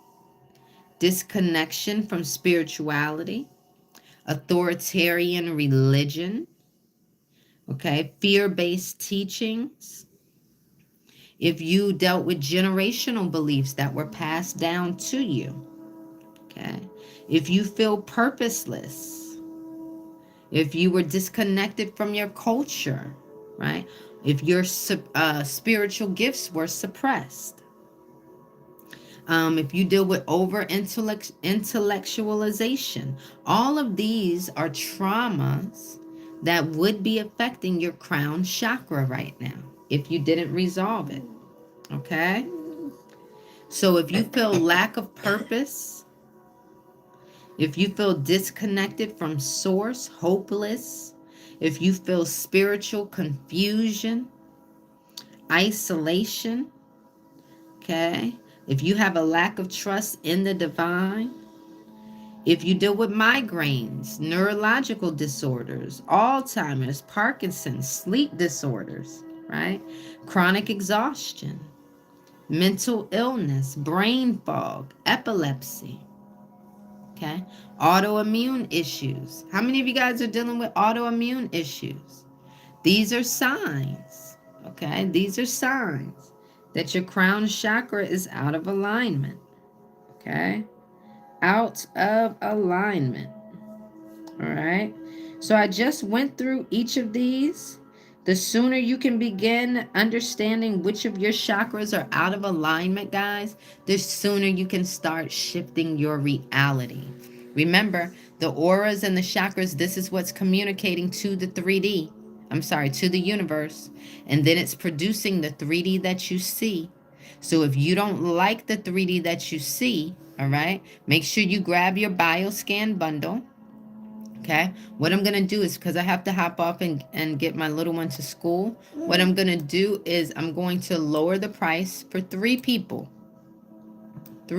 disconnection from spirituality, authoritarian religion, okay, fear-based teachings, if you dealt with generational beliefs that were passed down to you, okay, if you feel purposeless, if you were disconnected from your culture, right? If your spiritual gifts were suppressed, if you deal with intellectualization, all of these are traumas that would be affecting your crown chakra right now if you didn't resolve it, okay? So if you feel lack of purpose, if you feel disconnected from source, hopeless, if you feel spiritual confusion, isolation, okay? If you have a lack of trust in the divine, if you deal with migraines, neurological disorders, Alzheimer's, Parkinson's, sleep disorders, right? Chronic exhaustion, mental illness, brain fog, epilepsy, okay? Autoimmune issues. How many of you guys are dealing with autoimmune issues? These are signs, okay? These are signs that your crown chakra is out of alignment, okay? Out of alignment, all right? So I just went through each of these. The sooner you can begin understanding which of your chakras are out of alignment, guys, the sooner you can start shifting your reality. Remember, the auras and the chakras, this is what's communicating to the 3D, to the universe, and then it's producing the 3D that you see. So if you don't like the 3D that you see, all right, make sure you grab your BioScan bundle. Okay, what I'm gonna do is, because I have to hop off and get my little one to school, what I'm gonna do is I'm going to lower the price for three people to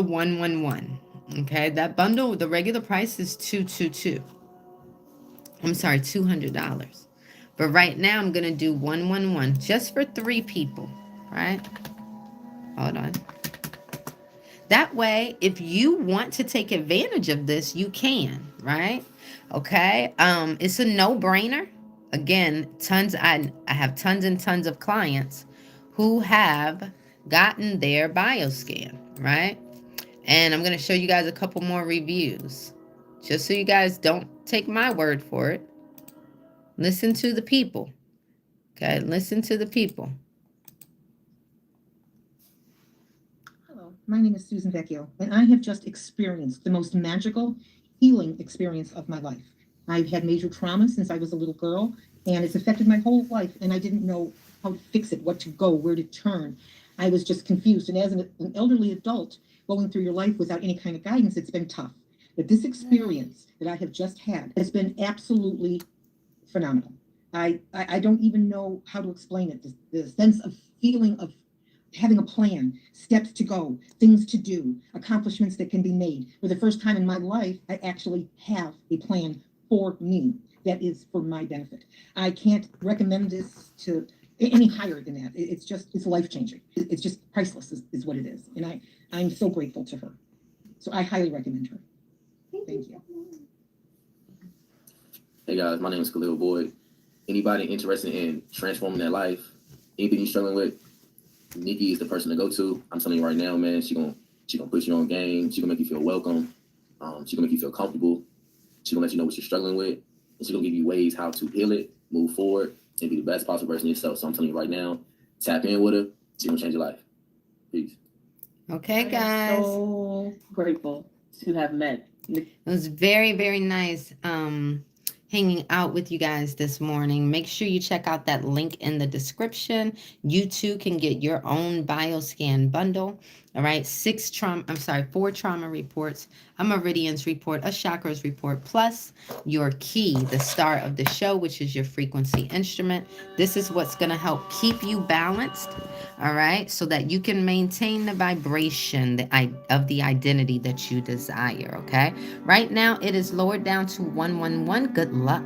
111. Okay, that bundle, the regular price is $200. But right now I'm gonna do 111 just for three people, right? Hold on. That way, if you want to take advantage of this, you can, right? Okay. It's a no-brainer. Again, I have tons and tons of clients who have gotten their BioScan, right? And I'm going to show you guys a couple more reviews. Just so you guys don't take my word for it. Listen to the people. Okay, listen to the people. My name is Susan Vecchio, and I have just experienced the most magical healing experience of my life. I've had major trauma since I was a little girl, and it's affected my whole life, and I didn't know how to fix it, what to go, where to turn. I was just confused, and as an elderly adult going through your life without any kind of guidance, it's been tough. But this experience that I have just had has been absolutely phenomenal. I don't even know how to explain it. The sense of feeling of having a plan, steps to go, things to do, accomplishments that can be made. For the first time in my life, I actually have a plan for me that is for my benefit. I can't recommend this to any higher than that. It's life-changing. It's just priceless is what it is. And I'm so grateful to her. So I highly recommend her. Thank you. Hey guys, my name is Khalil Boyd. Anybody interested in transforming their life, anything you're struggling with, Nikki is the person to go to. I'm telling you right now, man, she gonna put you on game. She gonna make you feel welcome. She gonna make you feel comfortable. She gonna let you know what you're struggling with, and she gonna give you ways how to heal it, move forward, and be the best possible version of yourself. So I'm telling you right now, tap in with her. She gonna change your life. Peace. Okay, guys. I'm so grateful to have met Nikki. It was very, very nice hanging out with you guys this morning. Make sure you check out that link in the description. You too can get your own BioScan bundle. All right, 4 trauma reports, a meridians report, a chakras report, plus your key, the star of the show, which is your frequency instrument. This is what's going to help keep you balanced, all right, so that you can maintain the vibration of the identity that you desire, okay? Right now, it is lowered down to 111. Good luck.